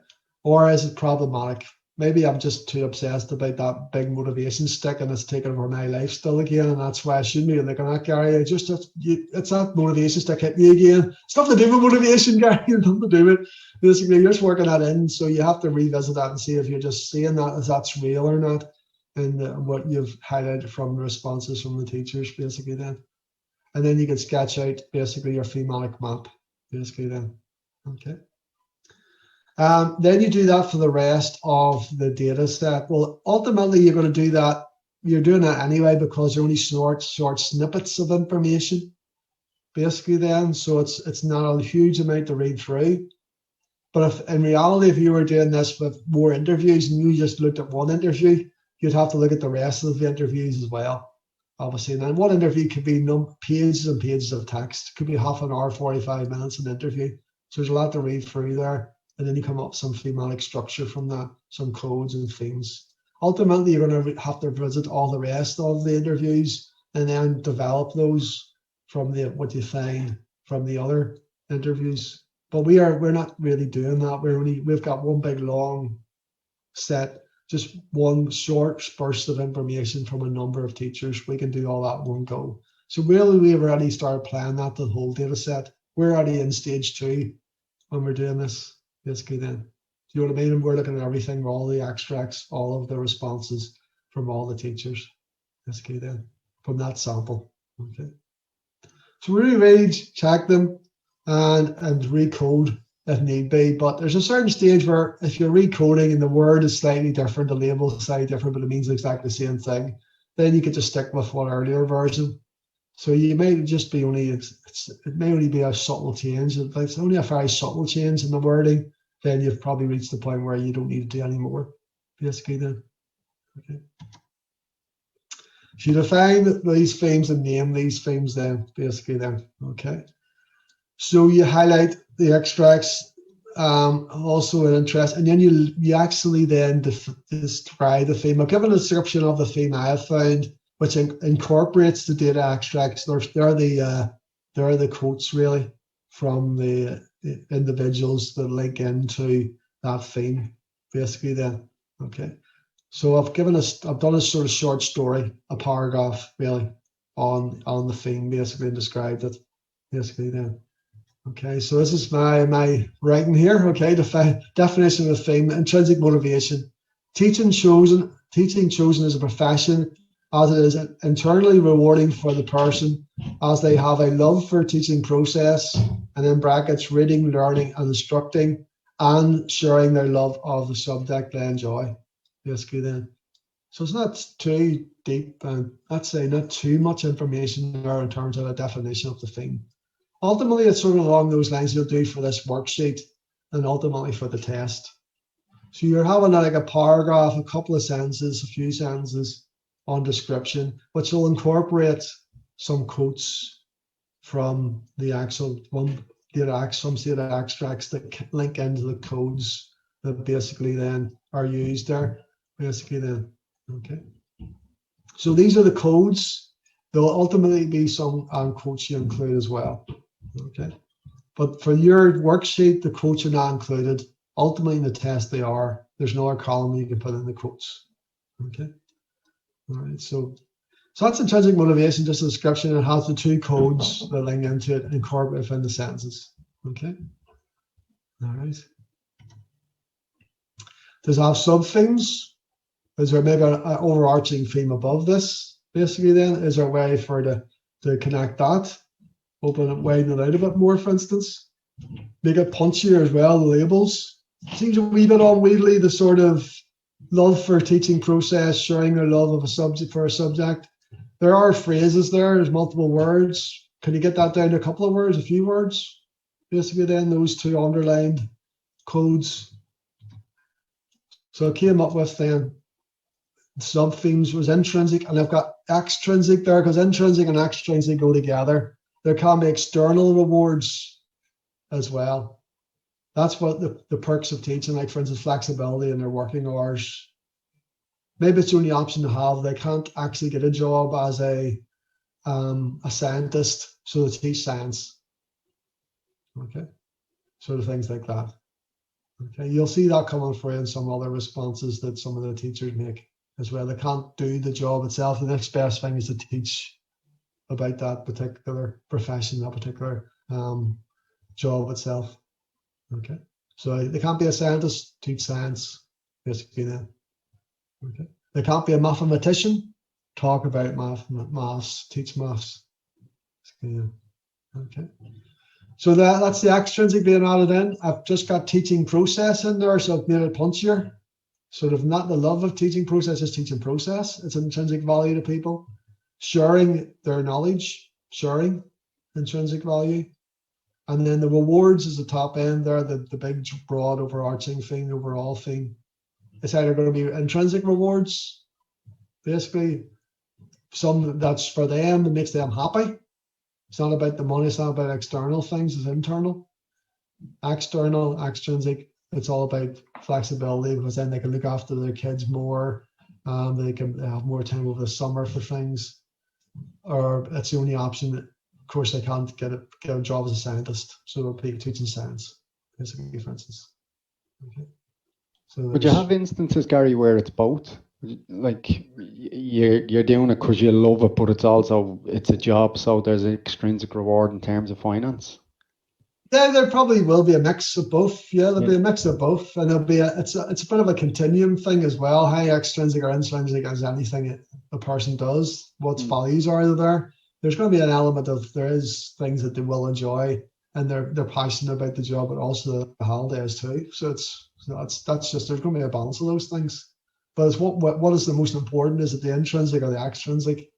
Or is it problematic? Maybe I'm just too obsessed about that big motivation stick and it's taken over my life still again, and that's why I shouldn't be looking at Gary. It's that motivation stick hit me again. It's nothing to do with motivation, Gary. Nothing to do with it. Basically, you're just working that in, so you have to revisit that and see if you're just seeing that as that's real or not, and what you've highlighted from the responses from the teachers, basically then. And then you can sketch out basically your thematic map, basically then. Okay. Then you do that for the rest of the data set. Well, ultimately, you're going to do that. You're doing that anyway because they're only short snippets of information, basically then. So it's not a huge amount to read through. But if in reality, if you were doing this with more interviews and you just looked at one interview, you'd have to look at the rest of the interviews as well, obviously. And then one interview could be pages and pages of text. It could be half an hour, 45 minutes an interview. So there's a lot to read through there. And then you come up with some thematic structure from that, some codes and themes. Ultimately, you're going to have to visit all the rest of the interviews and then develop those from what you find from the other interviews. But we're not really doing that. We've got one big long set, just one short burst of information from a number of teachers. We can do all that in one go. So really, we've already started planning that the whole data set. We're already in stage 2 when we're doing this. Basically then, do you know what I mean? And we're looking at everything, all the extracts, all of the responses from all the teachers, basically then, from that sample. Okay. So we reread, check them, and recode if need be. But there's a certain stage where if you're recoding and the word is slightly different, the label is slightly different, but it means exactly the same thing, then you could just stick with one earlier version. So you may just be it may only be a subtle change. If it's only a very subtle change in the wording, then you've probably reached the point where you don't need to do any more, basically then. Okay. So you define these themes and name these themes then, basically then. Okay. So you highlight the extracts, also an interest, and then you actually then describe the theme. I've given a description of the theme I have found, which incorporates the data extracts. They're the quotes really from the individuals that link into that theme, basically then. Okay. So I've done a sort of short story, a paragraph really on the theme, basically, and described it, basically then. Okay, so this is my writing here. Okay, definition of the theme: intrinsic motivation. Teaching chosen as a profession, as it is internally rewarding for the person, as they have a love for teaching process, and in brackets, reading, learning, and instructing, and sharing their love of the subject they enjoy. Basically, then. So it's not too deep, and I'd say not too much information there in terms of a definition of the theme. Ultimately, it's sort of along those lines you'll do for this worksheet and ultimately for the test. So you're having like a paragraph, a couple of sentences, a few sentences on description, which will incorporate some quotes from the actual some data extracts that link into the codes that basically then are used there, basically then. Okay. So these are the codes. There'll ultimately be some quotes you include as well. Okay, but for your worksheet, the quotes are not included. Ultimately, in the test, they are. There's no other column you can put in the quotes. Okay, all right. So that's intrinsic motivation, just a description. It has the two codes that link into it and incorporate within the sentences. Okay, all right. Does it have sub themes? Is there maybe an overarching theme above this? Basically, then, is there a way for to connect that? Open it, widen it out a bit more, for instance. Make it punchier as well, the labels. Seems a wee bit unwieldy, the sort of love for teaching process, sharing their love of a subject for a subject. There are phrases there's multiple words. Can you get that down to a couple of words, a few words? Basically then, those two underlined codes. So I came up with then sub-themes was intrinsic, and I've got extrinsic there because intrinsic and extrinsic go together. There can be external rewards as well. That's what the perks of teaching, like for instance, flexibility in their working hours. Maybe it's the only option to have. They can't actually get a job as a scientist, so they teach science. Okay, sort of things like that. Okay, you'll see that coming through in some other responses that some of the teachers make as well. They can't do the job itself. The next best thing is to teach about that particular profession, that particular job itself. Okay, so they can't be a scientist, teach science, basically then. Okay, they can't be a mathematician, talk about maths, teach maths. Yeah. Okay. So that's the extrinsic being added in. I've just got teaching process in there, so I've made it punchier. Sort of not the love of teaching process, is teaching process. It's an intrinsic value to people. Sharing their knowledge, sharing intrinsic value. And then the rewards is the top end there, the big, broad, overarching thing, overall thing. It's either going to be intrinsic rewards, basically, some that's for them, that makes them happy. It's not about the money, it's not about external things, it's internal. External, extrinsic, it's all about flexibility, because then they can look after their kids more, they can have more time over the summer for things, or it's the only option. Of course, they can't get a job as a scientist, so they'll be teaching science, basically, for instance. Okay. So Would you have instances, Gary, where it's both? Like you're doing it because you love it, but it's a job, so there's an extrinsic reward in terms of finance? Yeah, there probably will be a mix of both. Yeah, there'll be a mix of both, and there'll be it's a bit of a continuum thing as well. How extrinsic or intrinsic as anything a person does, what values are there? There's going to be an element of there is things that they will enjoy and they're passionate about the job, but also the holidays too. So that's just there's going to be a balance of those things. But it's what is the most important? Is it the intrinsic or the extrinsic?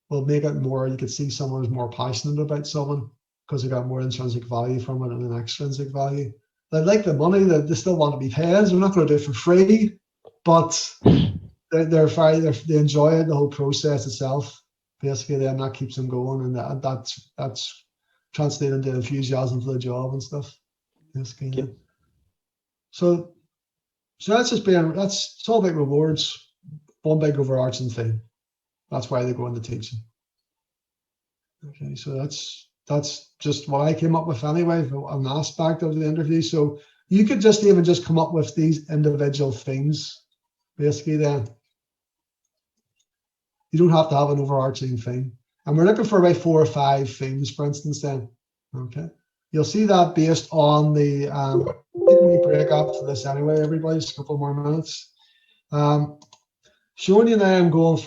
Will make it more. You could see someone who's more passionate about someone, because they got more intrinsic value from it and an extrinsic value. They like the money, that they still want to be paid. They're not going to do it for free, but they enjoy it, the whole process itself. Basically, then that keeps them going, and that's translated into enthusiasm for the job and stuff. Basically, yeah. So that's it's all about rewards. One big overarching thing. That's why they go into teaching. Okay, so that's just what I came up with anyway, an aspect of the interview. So you could even just come up with these individual things, basically then. You don't have to have an overarching thing. And we're looking for about 4 or 5 things, for instance, then. Okay. You'll see that based on the, we break up to this anyway, everybody, just a couple more minutes. Showing you now, I'm going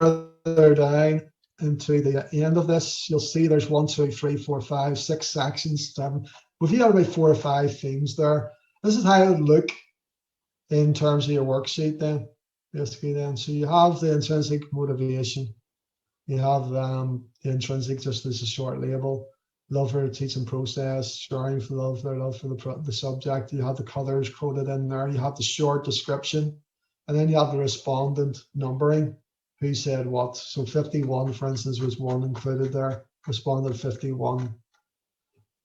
further down into the end of this. You'll see there's 1, 2, 3, 4, 5, 6 sections, 7. If you have about 4 or 5 themes there, this is how it would look in terms of your worksheet then, basically then. So you have the intrinsic motivation. You have the intrinsic, just as a short label. Love for the teaching process, sharing for love, their love for the subject. You have the colors coded in there. You have the short description. And then you have the respondent numbering. Who said what? So 51, for instance, was one included there. Respondent 51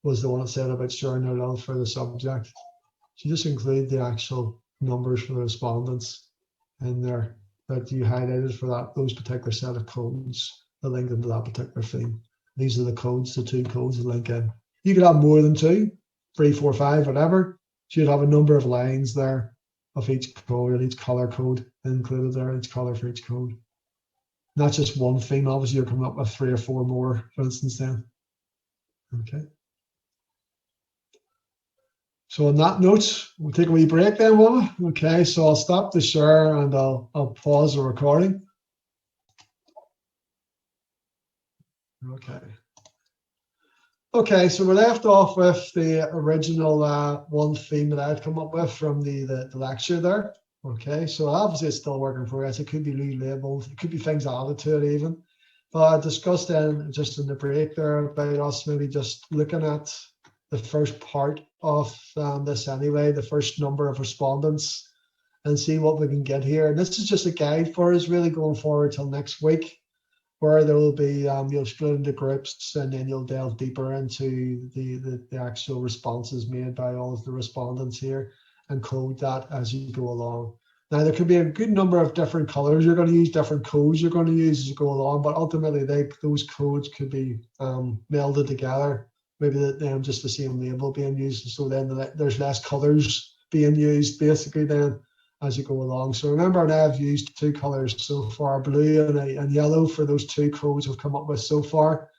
was the one that said about sharing their love for the subject. So you just include the actual numbers for the respondents in there that you highlighted for those particular set of codes that link into that particular theme. These are the codes, the 2 codes that link in. You could have more than 2, 3, 4, 5, whatever. So you'd have a number of lines there of each code, and each color code included there, each color for each code. Not just one theme, obviously you're coming up with 3 or 4 more, for instance, then. Okay. So on that note, we'll take a wee break then, won't we? Okay, so I'll stop the share and I'll pause the recording. Okay. Okay, so we left off with the original one theme that I'd come up with from the lecture there. Okay, so obviously it's still work in progress. It could be relabeled. It could be things added to it even. But I discussed then just in the break there about us maybe just looking at the first part of this anyway, the first number of respondents, and see what we can get here. And this is just a guide for us really going forward till next week. where there will be you'll split into groups, and then you'll delve deeper into the actual responses made by all of the respondents here, and code that as you go along. Now there could be a good number of different colors you're going to use, different codes you're going to use as you go along, but ultimately those codes could be melded together. Maybe just the same label being used, so then there's less colors being used basically then as you go along. So remember, now I've used 2 colors so far, blue and yellow, for those 2 codes I've come up with so far.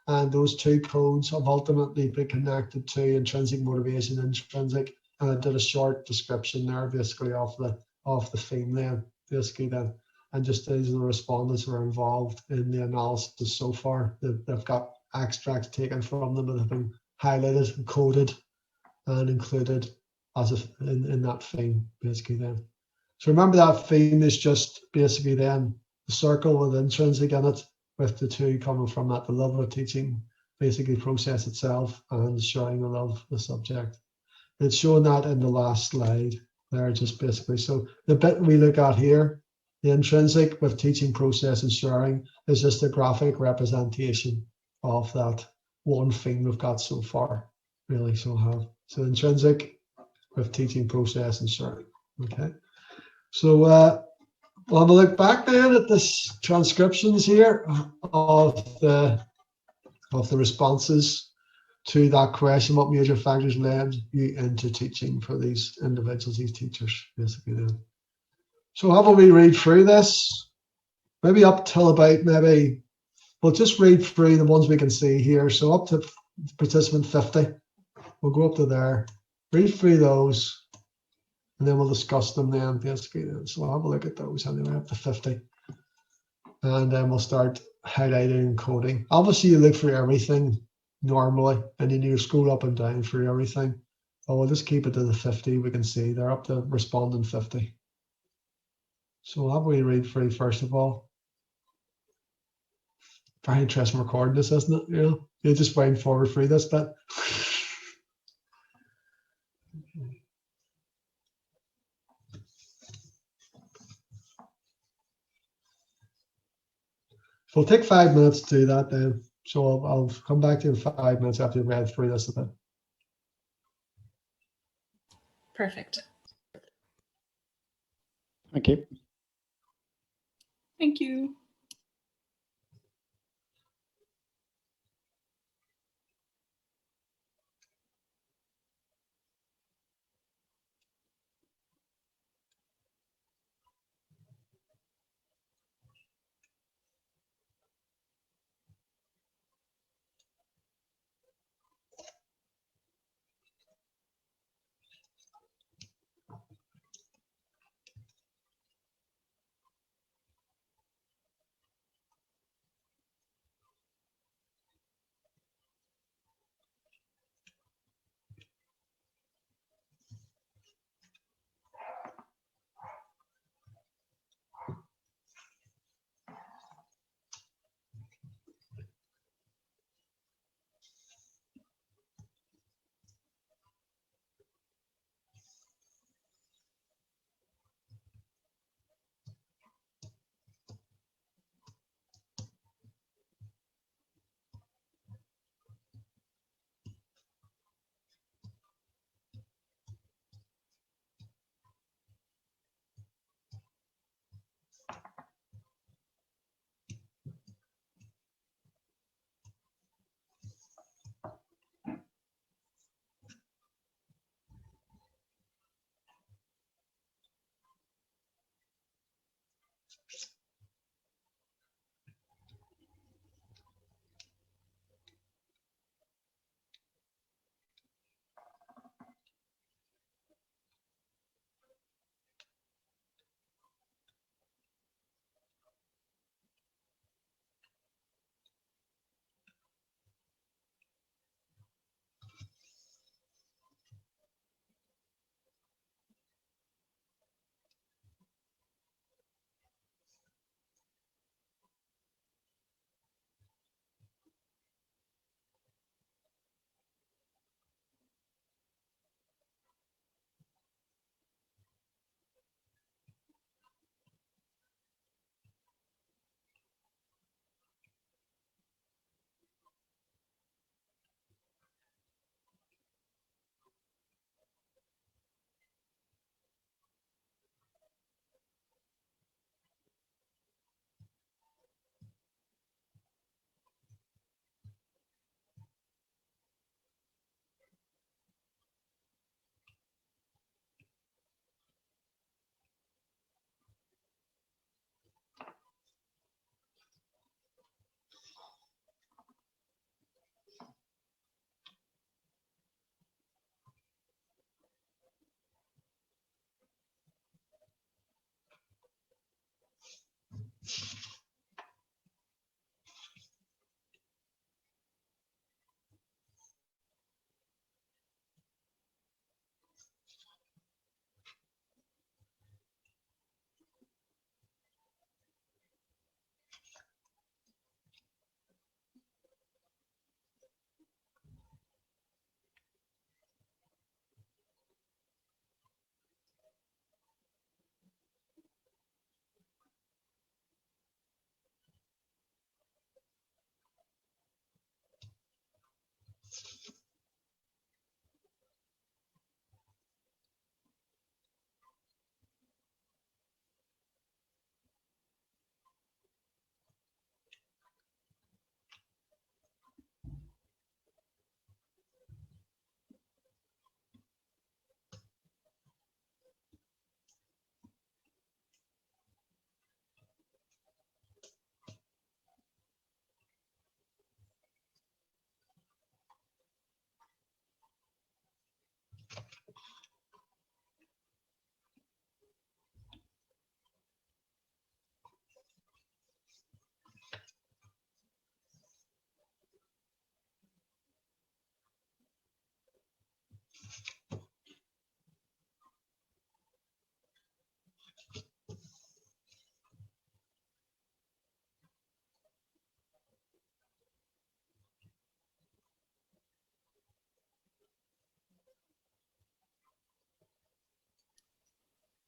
And those 2 codes have ultimately been connected to intrinsic motivation, intrinsic, and I did a short description there basically of the theme then, basically then. And just these are the respondents who are involved in the analysis so far. They've got extracts taken from them that have been highlighted and coded and included in that theme, basically then. So remember, that theme is just basically then the circle with intrinsic in it, with the 2 coming from that, the love of teaching, basically process itself, and sharing the love, the subject. It's shown that in the last slide there, just basically. So the bit we look at here, the intrinsic with teaching, process, and sharing, is just a graphic representation of that one theme we've got so far, really. So intrinsic with teaching, process, and sharing. Okay. So we'll have a look back then at this transcriptions here of the responses to that question: what major factors led you into teaching for these individuals, these teachers, basically then. So how about we read through this? Maybe up till about we'll just read through the ones we can see here. So up to participant 50, we'll go up to there, read through those, and then we'll discuss them then, basically. So I'll have a look at those anyway, up to 50. And then we'll start highlighting and coding. Obviously, you look for everything normally, and then you scroll up and down for everything. But we'll just keep it to the 50. We can see they're up to respondent 50. So we'll have we read through first of all. Very interesting recording this, isn't it? You're just waiting forward through this bit. So it'll take 5 minutes to do that then. So I'll come back to you in 5 minutes after you've read through this a bit. Perfect. Thank you. Thank you.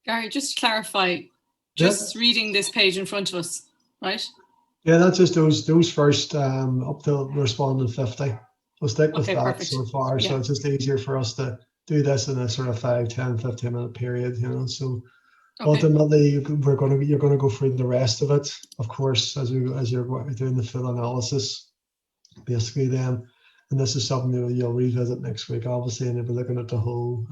Gary, just to clarify, just reading this page in front of us, right? Yeah, that's just those first up till responding 50. We'll stick with Okay, that perfect. so far. Yeah. So it's just easier for us to do this in a sort of 5, 10, 15-minute period, you know. So ultimately you're gonna go through the rest of it, of course, as you're doing the full analysis, basically then. And this is something that you'll revisit next week, obviously, and you'll be looking at the whole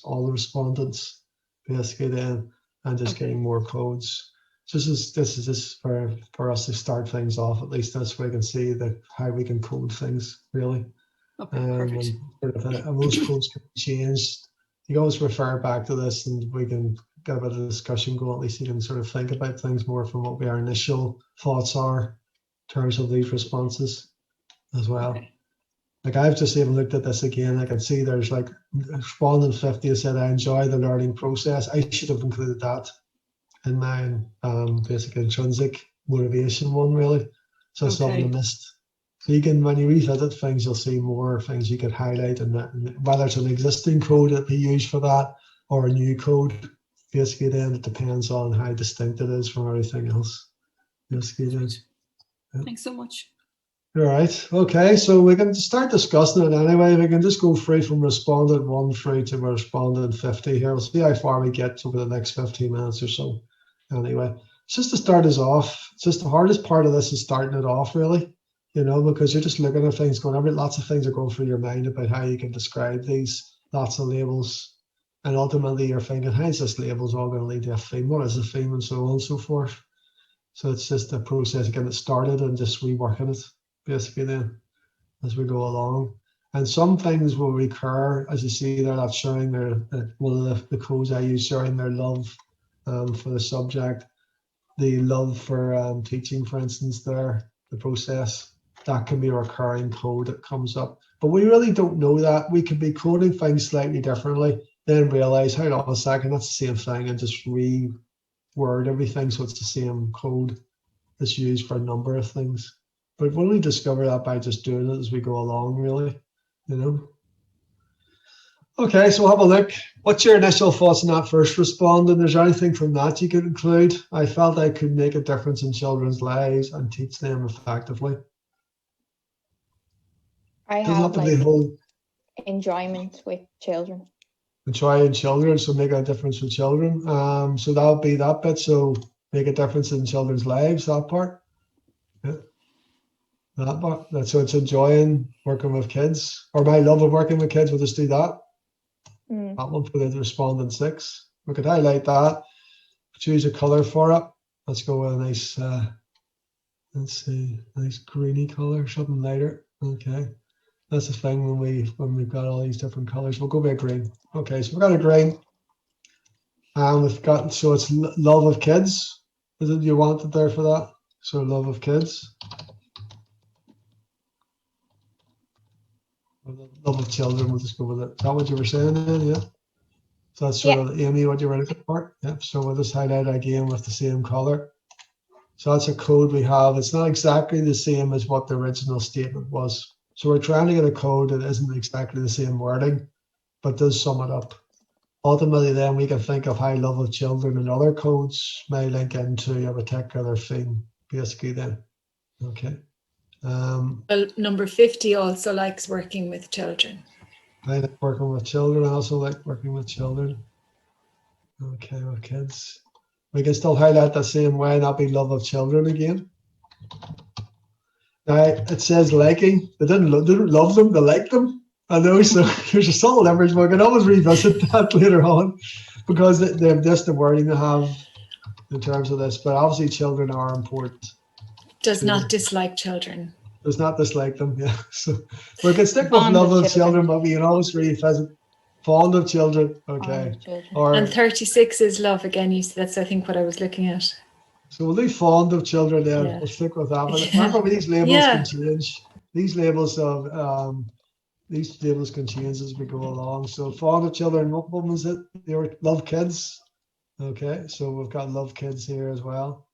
all the respondents, basically then, and just getting more codes. So this is just for us to start things off at least this week and see how we can code things really. Perfect. And most codes can be changed. You can always refer back to this, and we can get a bit of discussion going. At least you can sort of think about things more from what our initial thoughts are in terms of these responses as well. Okay. Like I've just even looked at this again. I can see there's like respondent 50 said, I enjoy the learning process. I should have included that in my basic intrinsic motivation one, really. So something I missed. So you can, when you revisit things, you'll see more things you could highlight, and whether it's an existing code that we use for that or a new code, basically then it depends on how distinct it is from everything else. Basically then. Yeah. Thanks so much. All right. Okay. So we can start discussing it anyway. We can just go free from respondent 1 through to respondent 50 here. We'll see how far we get over the next 15 minutes or so. Anyway, it's just to start us off. It's just the hardest part of this is starting it off, really, you know, because you're just looking at things going over. Lots of things are going through your mind about how you can describe these, lots of labels. And ultimately you're thinking, how is this labels all going to lead to a theme? What is a theme? And so on and so forth. So it's just a process of getting it started and just reworking it, basically then, as we go along. And some things will recur, as you see there, that's showing one of the codes I use showing their love for the subject, the love for teaching, for instance, there, the process, that can be a recurring code that comes up. But we really don't know that. We could be coding things slightly differently, then realize, hold on a second, that's the same thing, and just reword everything so it's the same code that's used for a number of things. But we'll only discover that by just doing it as we go along, really, you know. Okay, so we'll have a look. What's your initial thoughts on that first respondent? Is there anything from that you could include? I felt I could make a difference in children's lives and teach them effectively. I have like enjoyment with children. Enjoying children, so make a difference with children. So that would be that bit. So make a difference in children's lives, that part. Yeah. That part. So it's enjoying working with kids, or my love of working with kids. We'll just do that. That one for the respondent 6. We could highlight that. Choose a color for it. Let's go with a nice, let's see, nice greeny color, something lighter. Okay, that's the thing when we've got all these different colors. We'll go with green. Okay, so we've got a green, and we've got, so it's love of kids. Is it you want it there for that? So love of kids. Love of children, we'll just go with it. Is that what you were saying then? Yeah. So that's sort of Amy, what you were looking for. Yep. So we'll just highlight again with the same color. So that's a code we have. It's not exactly the same as what the original statement was. So we're trying to get a code that isn't exactly the same wording, but does sum it up. Ultimately, then we can think of how love of children and other codes may link into a particular theme, basically then. Okay. Well, number 50 also likes working with children. I like working with children. I also like working with children. Okay, with kids. We can still highlight the same way, and that'll be love of children again. Now, it says liking. They didn't love them, they liked them. I know, so there's a subtle difference. We can always revisit that later on, because they're just the wording they have in terms of this. But obviously, children are important. Does not dislike children. Does not dislike them, yeah. So we can stick with love of children, but we can always revisit fond of children. Okay. And 36 is love again. That's I think what I was looking at. So we'll leave fond of children then. Yeah. We'll stick with that. But remember, these labels can change. These labels can change as we go along. So fond of children, what was it? They were love kids. Okay, so we've got love kids here as well.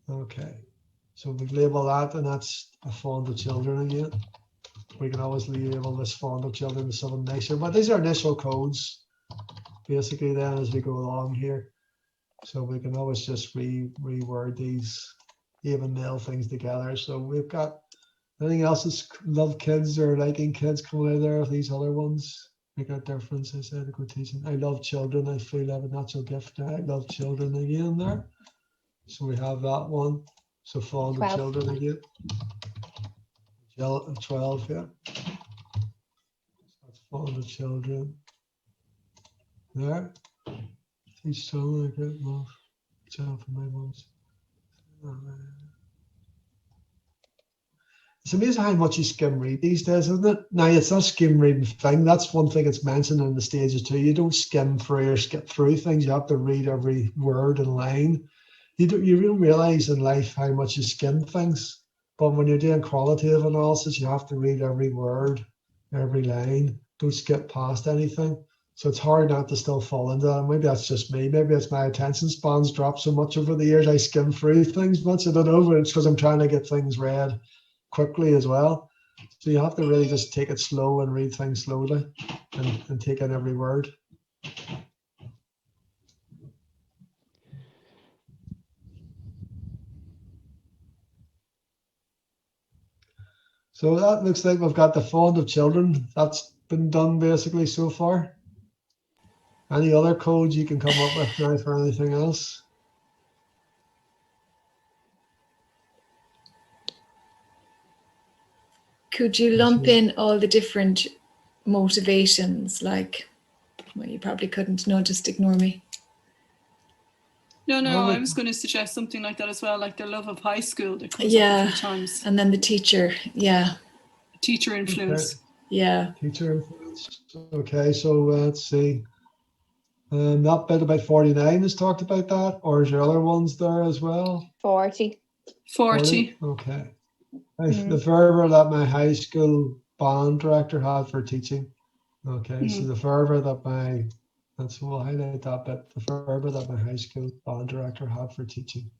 Okay. So we label that, and that's a fond of children again. We can always label this fond of children to something nicer, but these are initial codes. basically then as we go along here. So we can always just reword these, even nail things together. So we've got anything else that's love kids or liking kids coming out of there, these other ones. Make a difference, I said, the quotation. I love children, I feel I have a natural gift. I love children again there. So we have that one. So fond of 12. children again. 12, yeah. That's fond of children. There. Teach children a great love. Child for my ones. It's amazing how much you skim read these days, isn't it? Now, it's not a skim reading thing. That's one thing it's mentioned in the stages too. You don't skim through or skip through things. You have to read every word and line. You don't realize in life how much you skim things. But when you're doing qualitative analysis, you have to read every word, every line. Don't skip past anything. So it's hard not to still fall into that. Maybe that's just me. Maybe it's my attention span's dropped so much over the years. I skim through things much. I don't know, but it's because I'm trying to get things read quickly as well. So you have to really just take it slow and read things slowly and take in every word. So that looks like we've got the fond of children. That's been done basically so far. Any other codes you can come up with now for anything else? Could you lump in all the different motivations? Like, well, you probably couldn't. No, just ignore me. No, Well, I was going to suggest something like that as well, like their love of high school that comes Yeah. up a few times. And then the teacher. Yeah. Teacher influence. Okay. Yeah. Teacher influence. Okay, so let's see. That bit about 49 has talked about that, or is there other ones there as well? 40. 40. Okay. The fervour that my high school band director had for teaching. Okay, so the fervour that we'll highlight that bit. The fervour that my high school band director had for teaching.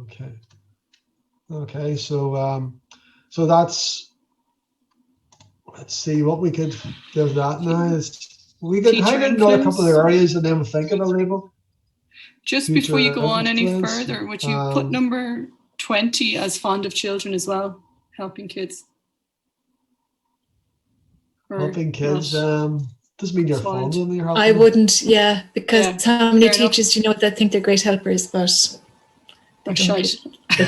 Okay. Okay, so so that's, let's see what we could give that now. We could highlight another couple of areas and then we'll think of a label. Just Future before you go on any influence, further, would you put number 20 as fond of children as well, helping kids? Or helping kids, not? doesn't mean you're Fine. fond of them, you're helping I them. wouldn't, yeah, because Yeah, how many fair enough. teachers do you know that think they're great helpers, but Or don't, shite.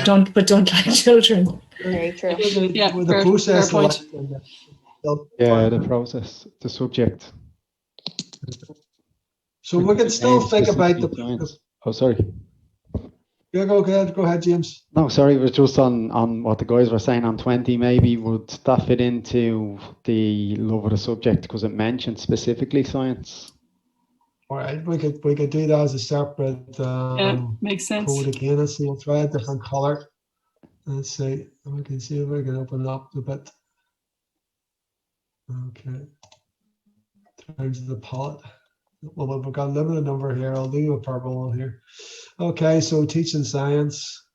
don't like children? Very true. Yeah, With the fair process, point. Yeah, the process, the subject. So we can still think about the. Science. Oh, sorry. Yeah, go ahead, James. No, sorry, it was just on what the guys were saying on 20. Maybe would that fit into the love of the subject because it mentioned specifically science? All right, we could do that as a separate Yeah, makes sense. code again. Let's see, we'll try a different color. Let's see, we can see if we can open up a bit. Okay, turns to the palette. Well, we've got a limited number here. I'll do a purple one here. Okay, so teaching science.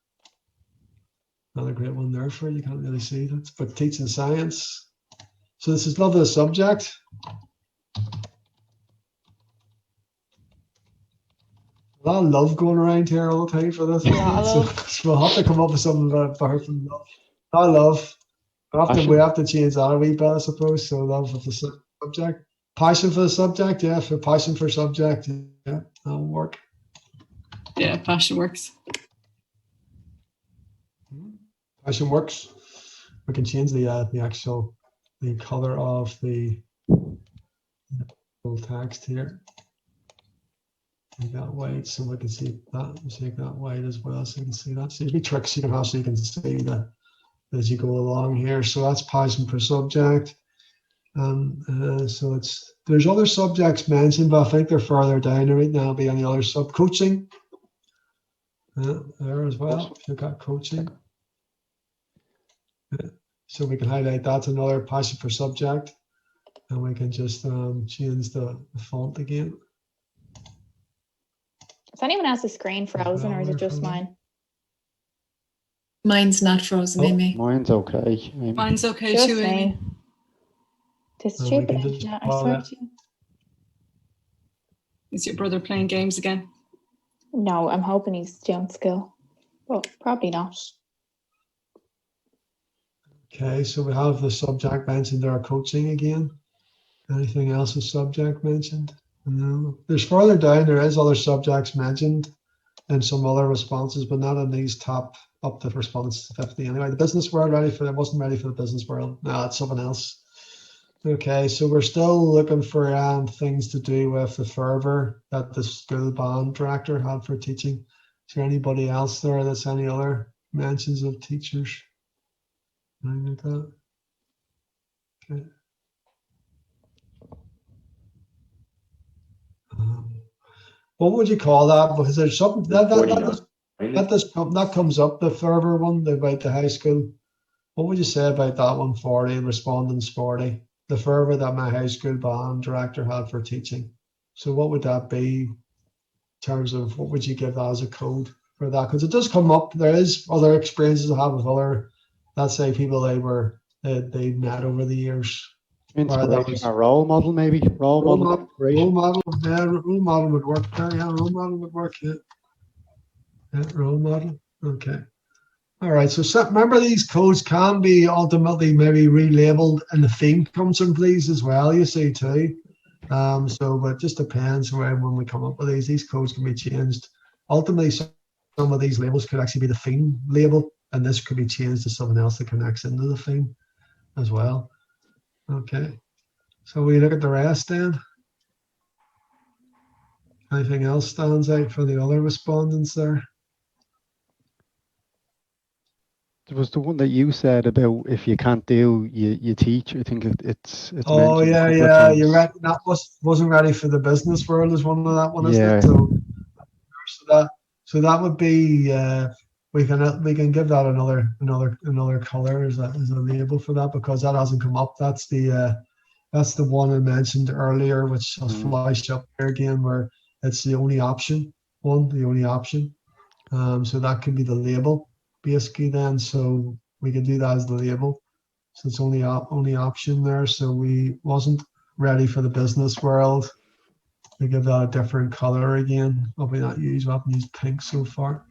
Not a great one there for you. You can't really see that, but teaching science. So this is love of the subject. A lot of love going around here all the time for this. So we'll have to come up with something apart from love. I love. We have to change that a wee bit, I suppose. So love of the subject. Passion for the subject, yeah. For passion for subject, yeah, that'll work. Yeah, passion works. Passion works. We can change the color of the full text here. Make that white so we can see that. Make that white as well so you can see that. So you tricks you can have so you can see that as you go along here. So that's passion for subject. So there's other subjects mentioned, but I think they're further down right now. There'll be any other coaching there as well. If you've got coaching, so we can highlight that's another passion for subject, and we can just change the font again. Is anyone else's screen frozen, or is it just mine? Mine's not frozen, Amy. Mine's okay. Mine's okay Just too, me. Amy. This is And we stupid. can just Yeah, I call swear it- to you. Is your brother playing games again? No, I'm hoping he's doing school, but probably not. Okay, so we have the subject mentioned there, coaching again. Anything else a subject mentioned? No. There's further down, there is other subjects mentioned and some other responses, but not in these top up to response 50 anyway. The business world wasn't ready for the business world. No, it's something else. Okay, so we're still looking for things to do with the fervour that the school band director had for teaching. Is there anybody else there that's any other mentions of teachers? Anything like that? Okay. What would you call that? Because there's something that comes up, the fervour one about the high school. What would you say about that one, 40, respondents 40? The fervour that my high school band director had for teaching. So what would that be in terms of what would you give that as a code for that? Because it does come up. There is other experiences I have with other, let's say, people they met over the years. Inspiration, a role model, maybe? Role model, yeah, role model would work there. Yeah, role model would work. Yeah, role model. Okay. All right. So remember, these codes can be ultimately maybe relabeled, and the theme comes in please as well. You see too. So it just depends when we come up with these codes can be changed. Ultimately, some of these labels could actually be the theme label, and this could be changed to something else that connects into the theme as well. Okay. So we look at the rest then. Anything else stands out for the other respondents there? There was the one that you said about if you can't do, you teach. I think it's Oh mentioned a couple of yeah, times. you're right. That wasn't ready for the business world is one of that one, isn't Yeah. it? So that would be we can give that another color as a label for that, because that hasn't come up. That's the one I mentioned earlier, which I'll flash up here again, where it's the only option one, the only option. So that could be the label basically then. So we can do that as the label. So it's only option there. So we wasn't ready for the business world. We give that a different color again. Probably not use. We haven't used pink so far.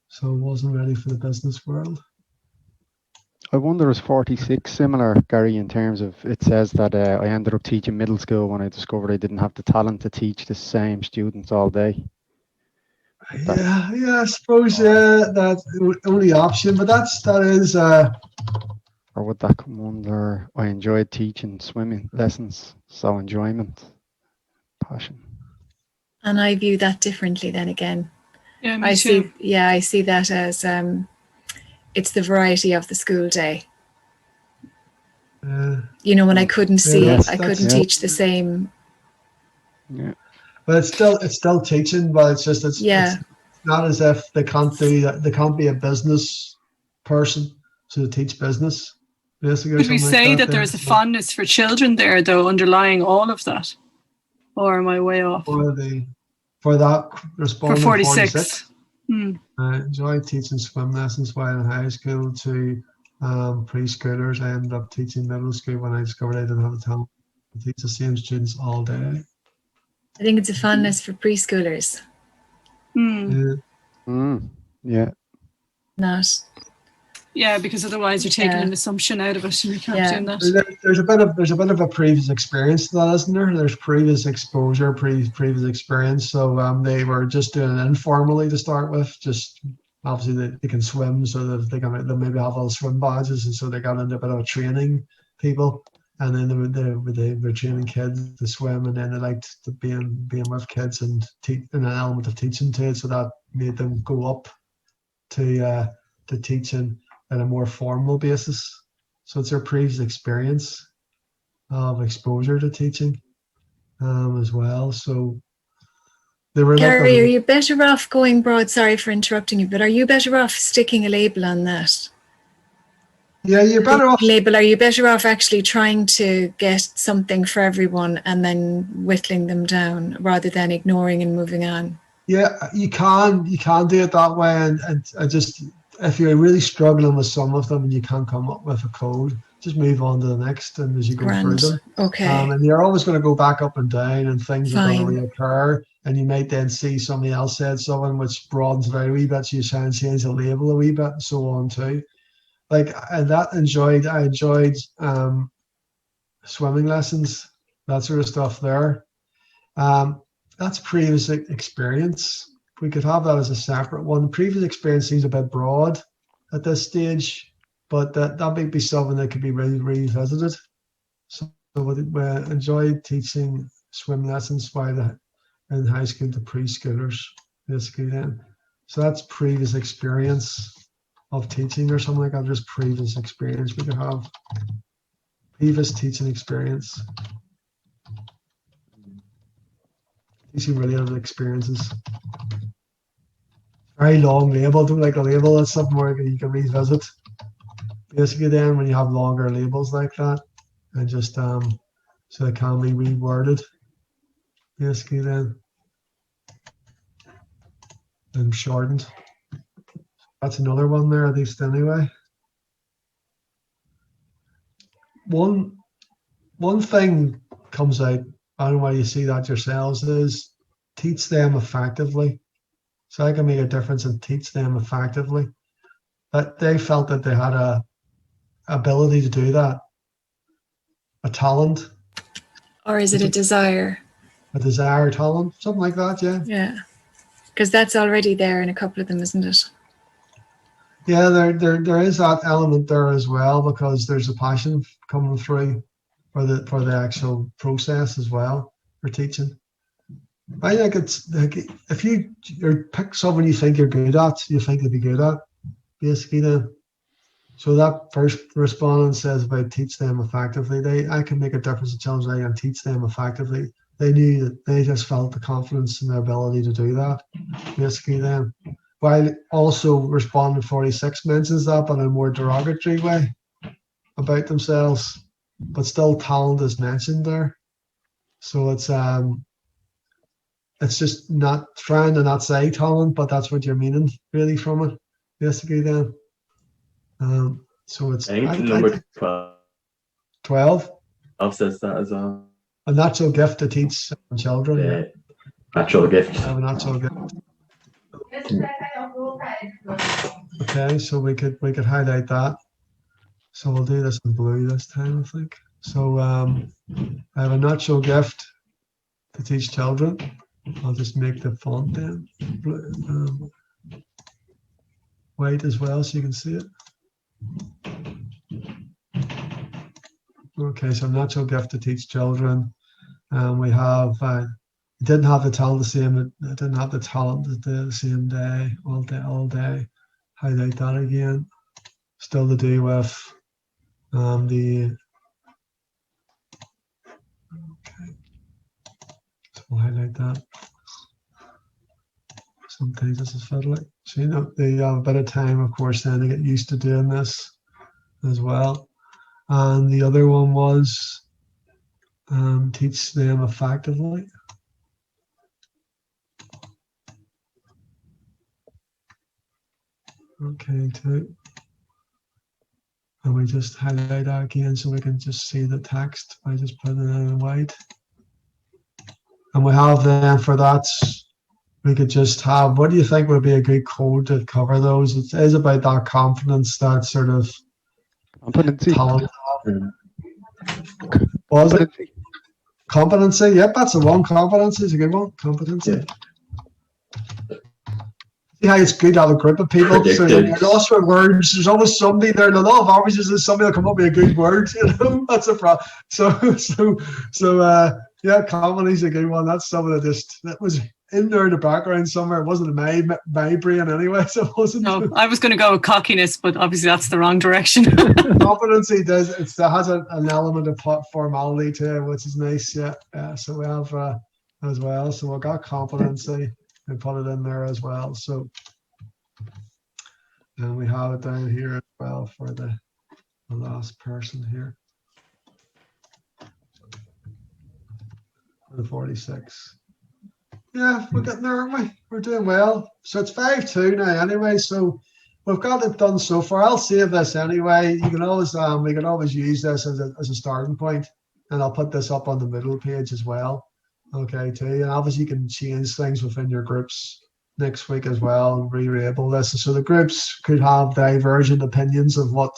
So it wasn't ready for the business world. I wonder, is 46 similar, Gary, in terms of, it says that I ended up teaching middle school when I discovered I didn't have the talent to teach the same students all day. Yeah, I suppose that's the only option, but that is. Or would that come under, I enjoyed teaching swimming lessons, so enjoyment, passion. And I view that differently then again. Yeah, me too. I see that as it's the variety of the school day. When I couldn't teach the same. Yeah. But it's still teaching, but it's not as if they can't do that. They can't be a business person to teach business. Basically, could we say that there's a fondness for children there, though, underlying all of that? Or am I way off? For that responding for 46. I enjoyed teaching swim lessons while in high school to preschoolers. I ended up teaching middle school when I discovered I didn't have the talent to teach the same students all day. I think it's a fondness for preschoolers. Yeah. Yeah. Yeah, because otherwise you're taking an assumption out of it, and you can't be doing that. There's a bit of a previous experience to that, isn't there? There's previous exposure, previous experience. So they were just doing it informally to start with. Just obviously they can swim, so that they maybe have all swim badges, and so they got into a bit of a training people, and then they were training kids to swim, and then they liked to being with kids and an element of teaching to it. So that made them go up to teaching at a more formal basis. So it's their previous experience of exposure to teaching as well. So they were Gary, are you better off going broad? Sorry for interrupting you, but are you better off sticking a label on that? Yeah, you're better off. Label, are you better off actually trying to get something for everyone and then whittling them down rather than ignoring and moving on? Yeah, you can do it that way, and I just, if you're really struggling with some of them and you can't come up with a code, just move on to the next, and as you go through Grand. them. Okay. And you're always going to go back up and down, and things are going Fine. to reoccur. And you might then see somebody else said something which broadens it out a wee bit, so you try and change the label a wee bit, and so on too. Like, and I enjoyed swimming lessons, that sort of stuff there. That's previous experience. We could have that as a separate one. Previous experience seems a bit broad at this stage, but that might be something that could be revisited. So we enjoyed teaching swim lessons while in high school to preschoolers, basically then. So that's previous experience of teaching or something like that, just previous experience we could have. Previous teaching experience. Teaching related experiences. Very long label, don't like a label, that's something where you can revisit. Basically then when you have longer labels like that, and just so they can be reworded. Basically then. And shortened. That's another one there, at least anyway. One thing comes out, I don't know why you see that yourselves, is teach them effectively. So I can make a difference and teach them effectively. That they felt that they had a ability to do that, a talent. Or is it a desire? A desire, talent, something like that, yeah. Yeah. Because that's already there in a couple of them, isn't it? Yeah, there is that element there as well, because there's a passion coming through for the actual process as well for teaching. I think it's like if you pick someone you think you're good at, you think they'd be good at, basically then. So that first respondent says about teach them effectively. I can make a difference in children and teach them effectively. They knew that they just felt the confidence in their ability to do that, basically then. While also respondent 46 mentions that, but in a more derogatory way about themselves, but still talent is mentioned there. So it's just not trying to not say talent, but that's what you're meaning really from it, basically then. So it's I think number 12 12. says that as well. A natural gift to teach children. Yeah. Natural gift. I have a natural gift. Okay, so we could highlight that. So we'll do this in blue this time, I think. So I have a natural gift to teach children. I'll just make the font then white as well, so you can see it. Okay, so natural gift to teach children. We have didn't have the talent the same. I didn't have the talent the same day, all day. Highlight that again. Still to do with the. Okay, so we'll highlight that. Sometimes this is fiddly. So they have a bit of time, of course, then to get used to doing this as well. And the other one was teach them effectively. Okay, too. And we just highlight that again so we can just see the text by just putting it in white. And we have then for that, we could just have, what do you think would be a good code to cover those? It is about that confidence, that sort of Competency. talent. Was it? Competency, yep, that's the one. Competency is a good one. Competency. Yeah. See how it's good to have a group of people. So you're lost with words. There's always somebody there. The law of averages is somebody will come up with a good word. You know, that's a problem. So yeah, comedy is a good one. That's something that was in there in the background somewhere. It wasn't in my brain anyway. So it wasn't. No, I was going to go with cockiness, but obviously that's the wrong direction. Competency has an element of formality to it, which is nice. Yeah. So we have as well. So we've got competency. And put it in there as well. So, and we have it down here as well for the last person here. For the 46. Yeah, we're getting there, aren't we? We're doing well. So it's 5-2 now anyway. So we've got it done so far. I'll save this anyway. You can always we can always use this as a starting point, and I'll put this up on the middle page as well. Okay, too. And obviously you can change things within your groups next week as well and re-label this. So the groups could have divergent opinions of what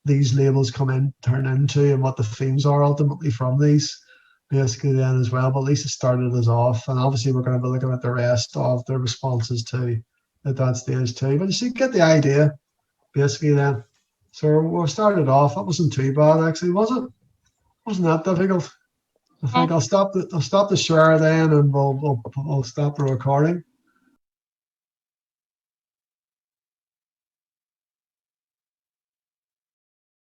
these labels turn into and what the themes are ultimately from these basically then as well. But at least it started us off. And obviously we're going to be looking at the rest of the responses too at that stage too. But you see, get the idea basically then. So we started off. That wasn't too bad actually, was it? Wasn't that difficult? I think I'll stop the share then, and we'll stop the recording.